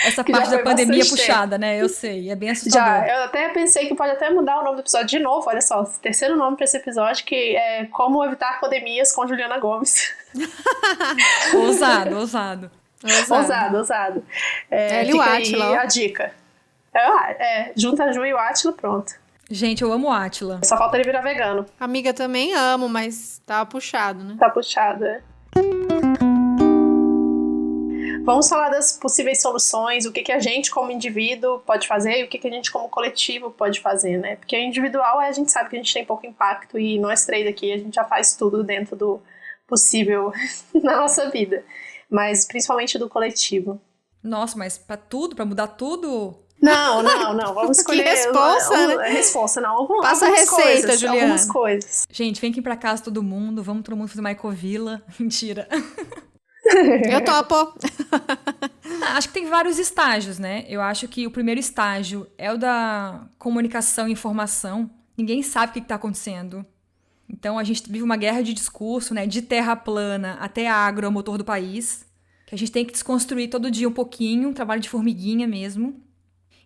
Essa Que parte já da foi pandemia bastante puxada, né? Eu sei, é bem assustador. Eu até pensei que pode até mudar o nome do episódio de novo, olha só, terceiro nome pra esse episódio, que é Como Evitar Pandemias com Juliana Gomes. Ousado. Ousado. Ela e o Fica aí Átila, ó. a dica. Junta a Ju e o Átila, pronto. Gente, eu amo o Átila. Só falta ele virar vegano. Amiga, também amo, mas tá puxado, né? Tá puxado, Vamos falar das possíveis soluções, o que a gente como indivíduo pode fazer e o que a gente como coletivo pode fazer, né? Porque individual a gente sabe que a gente tem pouco impacto e nós três aqui a gente já faz tudo dentro do possível na nossa vida. Mas principalmente do coletivo. Nossa, mas pra mudar tudo... Não, vamos escolher... Que responsa, né? Responsa, não. Passa a receita, Juliana. Algumas coisas. Gente, vem aqui pra casa todo mundo, vamos todo mundo fazer uma ecovila. Mentira. Eu topo. Acho que tem vários estágios, né? Eu acho que o primeiro estágio é o da comunicação e informação. Ninguém sabe o que está acontecendo. Então, a gente vive uma guerra de discurso, né? De terra plana até agro é o motor do país. Que a gente tem que desconstruir todo dia um pouquinho, um trabalho de formiguinha mesmo.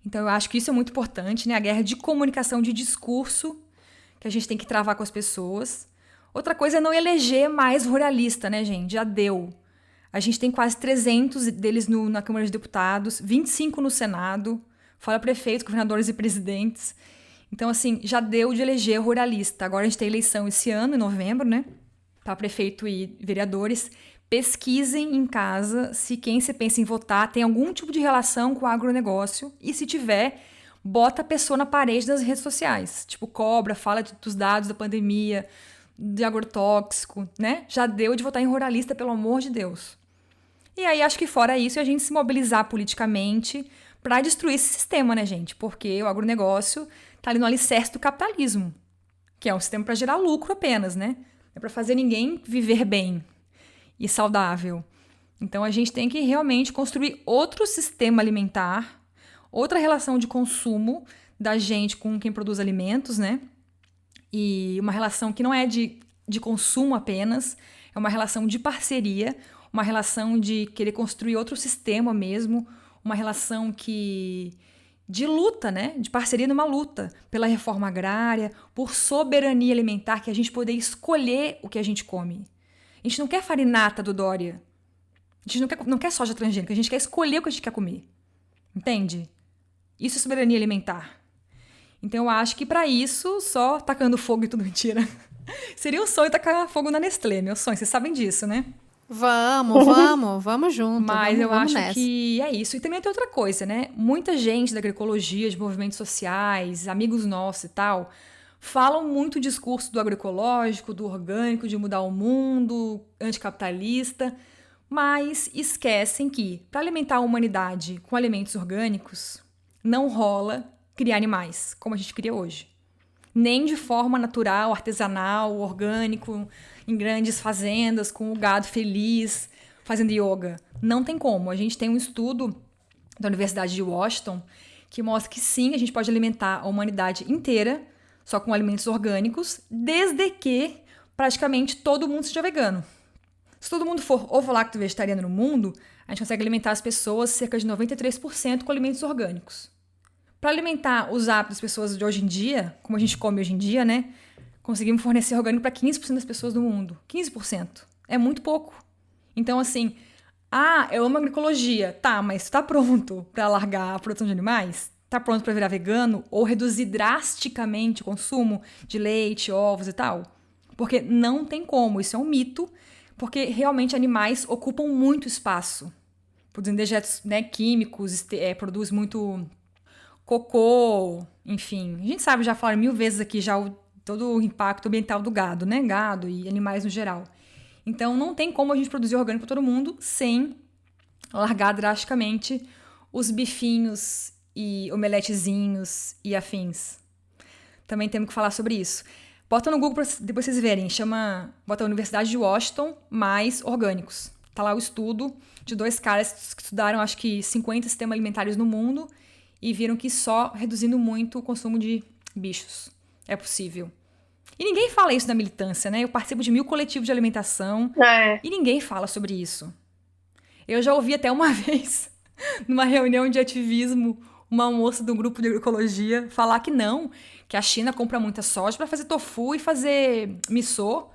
Então, eu acho que isso é muito importante, né? A guerra de comunicação, de discurso, que a gente tem que travar com as pessoas. Outra coisa é não eleger mais ruralista, né, gente? Já deu. A gente tem quase 300 deles na Câmara de Deputados, 25 no Senado, fora prefeitos, governadores e presidentes. Então, assim, já deu de eleger ruralista. Agora a gente tem eleição esse ano, em novembro, né? Para prefeito e vereadores. Pesquisem em casa se quem você pensa em votar tem algum tipo de relação com o agronegócio. E se tiver, bota a pessoa na parede das redes sociais. Tipo, cobra, fala dos dados da pandemia, de agrotóxico, né? Já deu de votar em ruralista, pelo amor de Deus. E aí, acho que fora isso, a gente se mobilizar politicamente para destruir esse sistema, né, gente? Porque o agronegócio tá ali no alicerce do capitalismo, que é um sistema para gerar lucro apenas, né? É para fazer ninguém viver bem e saudável. Então, a gente tem que realmente construir outro sistema alimentar, outra relação de consumo da gente com quem produz alimentos, né? E uma relação que não é de consumo apenas, é uma relação de parceria, uma relação de querer construir outro sistema mesmo, uma relação de luta, né? De parceria numa luta pela reforma agrária, por soberania alimentar, que a gente poder escolher o que a gente come. A gente não quer farinata do Dória. A gente não quer soja transgênica, a gente quer escolher o que a gente quer comer. Entende? Isso é soberania alimentar. Então eu acho que para isso, só tacando fogo e tudo, mentira. Seria um sonho tacar fogo na Nestlé, meu sonho, vocês sabem disso, né? Vamos junto. Mas eu vamos acho nessa. que é isso. E também tem outra coisa, né? Muita gente da agroecologia, de movimentos sociais, amigos nossos e tal, falam muito o discurso do agroecológico, do orgânico, de mudar o mundo, anticapitalista, mas esquecem que, para alimentar a humanidade com alimentos orgânicos, não rola criar animais, como a gente cria hoje. Nem de forma natural, artesanal, orgânico, em grandes fazendas, com o gado feliz, fazendo yoga. Não tem como. A gente tem um estudo da Universidade de Washington que mostra que sim, a gente pode alimentar a humanidade inteira só com alimentos orgânicos, desde que praticamente todo mundo seja vegano. Se todo mundo for ovo-lacto vegetariano no mundo, a gente consegue alimentar as pessoas cerca de 93% com alimentos orgânicos. Para alimentar os hábitos das pessoas de hoje em dia, como a gente come hoje em dia, né? Conseguimos fornecer orgânico para 15% das pessoas do mundo. 15%. É muito pouco. Então, assim, eu amo agroecologia. Tá, mas tá pronto para largar a produção de animais? Tá pronto para virar vegano? Ou reduzir drasticamente o consumo de leite, ovos e tal? Porque não tem como. Isso é um mito. Porque realmente animais ocupam muito espaço. Produzindo dejetos, né, químicos, produz muito cocô, enfim. A gente sabe, já falaram 1000 vezes aqui já todo o impacto ambiental do gado, né? Gado e animais no geral. Então, não tem como a gente produzir orgânico para todo mundo sem largar drasticamente os bifinhos e omeletezinhos e afins. Também temos que falar sobre isso. Bota no Google para depois vocês verem. Bota a Universidade de Washington mais orgânicos. Tá lá o estudo de 2 caras que estudaram, acho que 50 sistemas alimentares no mundo e viram que só reduzindo muito o consumo de bichos é possível. E ninguém fala isso na militância, né? Eu participo de 1000 coletivos de alimentação e ninguém fala sobre isso. Eu já ouvi até uma vez, numa reunião de ativismo, uma moça do grupo de agroecologia falar que a China compra muita soja para fazer tofu e fazer miso,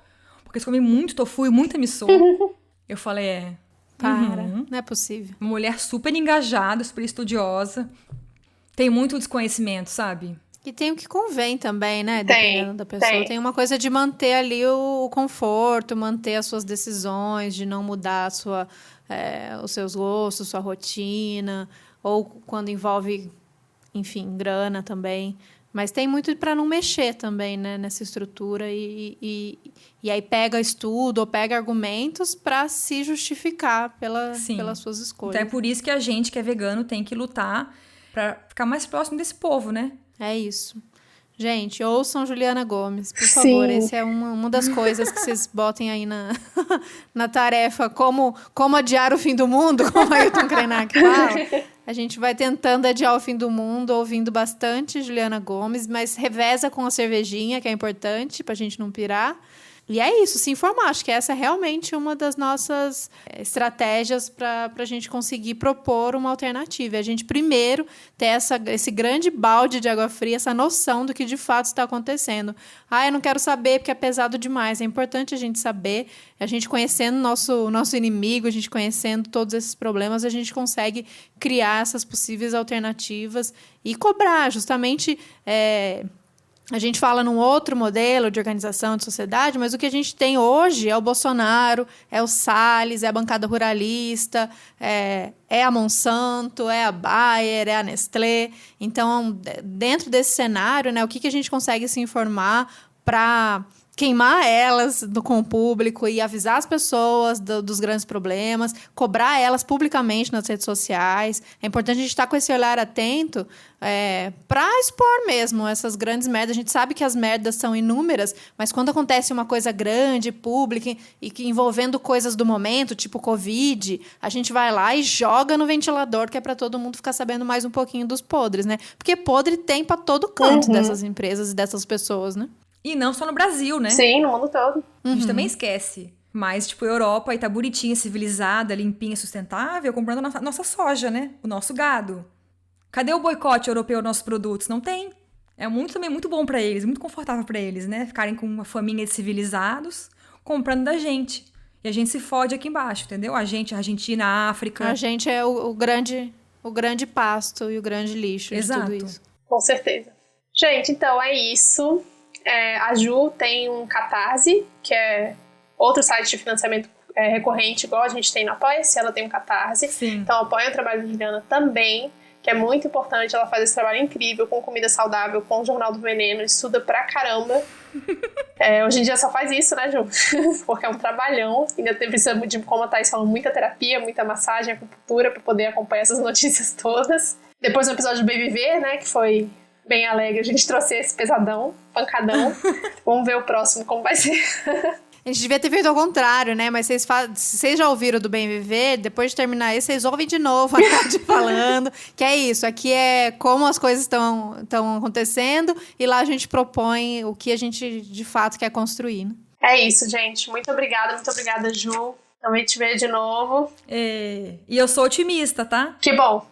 porque eles comem muito tofu e muita miso. Eu falei, não é possível. Uma mulher super engajada, super estudiosa. Tem muito desconhecimento, sabe? E tem o que convém também, né? Dependendo da pessoa. Tem uma coisa de manter ali o conforto, manter as suas decisões, de não mudar os seus gostos, sua rotina, ou quando envolve, enfim, grana também. Mas tem muito para não mexer também, né, nessa estrutura e aí pega estudo ou pega argumentos para se justificar pelas suas escolhas. Então é por isso que a gente que é vegano tem que lutar para ficar mais próximo desse povo, né? É isso. Gente, ouçam Juliana Gomes, por favor. Essa é uma das coisas que vocês botem aí na tarefa. Como adiar o fim do mundo, como a Ailton Krenak fala. A gente vai tentando adiar o fim do mundo, ouvindo bastante Juliana Gomes, mas reveza com a cervejinha, que é importante pra gente não pirar. E é isso, se informar. Acho que essa é realmente uma das nossas estratégias para a gente conseguir propor uma alternativa. A gente, primeiro, ter esse grande balde de água fria, essa noção do que de fato está acontecendo. Eu não quero saber porque é pesado demais. É importante a gente saber, a gente conhecendo nosso inimigo, a gente conhecendo todos esses problemas, a gente consegue criar essas possíveis alternativas e cobrar justamente... A gente fala num outro modelo de organização de sociedade, mas o que a gente tem hoje é o Bolsonaro, é o Salles, é a bancada ruralista, é a Monsanto, é a Bayer, é a Nestlé. Então, dentro desse cenário, né, o que a gente consegue se informar para queimar elas com o público e avisar as pessoas dos grandes problemas, cobrar elas publicamente nas redes sociais. É importante a gente estar com esse olhar atento para expor mesmo essas grandes merdas. A gente sabe que as merdas são inúmeras, mas quando acontece uma coisa grande, pública, e que envolvendo coisas do momento, tipo Covid, a gente vai lá e joga no ventilador, que é para todo mundo ficar sabendo mais um pouquinho dos podres, né? Porque podre tem para todo canto dessas empresas e dessas pessoas, né? E não só no Brasil, né? Sim, no mundo todo. A gente também esquece. Mas, tipo, a Europa aí tá bonitinha, civilizada, limpinha, sustentável, comprando a nossa soja, né? O nosso gado. Cadê o boicote europeu aos nossos produtos? Não tem. É também muito bom pra eles, muito confortável pra eles, né? Ficarem com uma faminha de civilizados, comprando da gente. E a gente se fode aqui embaixo, entendeu? A gente, a Argentina, a África. A gente é o grande pasto e o grande lixo. Exato. De tudo isso. Com certeza. Gente, então é isso. A Ju tem um Catarse, que é outro site de financiamento recorrente, igual a gente tem no Apoia-se, ela tem um Catarse. Sim. Então apoia o trabalho de Juliana também. que é muito importante. Ela faz esse trabalho incrível com comida saudável, com o Jornal do Veneno, estuda pra caramba. Hoje em dia só faz isso, né, Ju? Porque é um trabalhão. Ainda precisa de, como a Thaís falou, muita terapia, muita massagem, acupuntura pra poder acompanhar essas notícias todas. Depois no episódio do Bem Viver, né, que foi bem alegre, a gente trouxe esse pesadão, pancadão. Vamos ver o próximo como vai ser. A gente devia ter feito ao contrário, né? Mas vocês já ouviram do Bem Viver, depois de terminar esse, vocês ouvem de novo a Nádia falando. Que é isso, aqui é como as coisas estão acontecendo e lá a gente propõe o que a gente de fato quer construir, né? É isso, gente. Muito obrigada, Ju. Também te ver de novo. E eu sou otimista, tá? Que bom.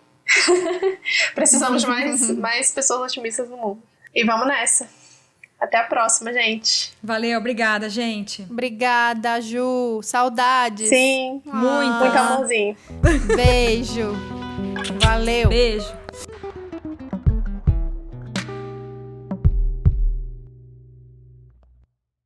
Precisamos de mais pessoas otimistas no mundo. E vamos nessa. Até a próxima, gente. Valeu, obrigada, gente. Obrigada, Ju. Saudades. Sim. Muito amorzinho. Beijo. Valeu. Beijo.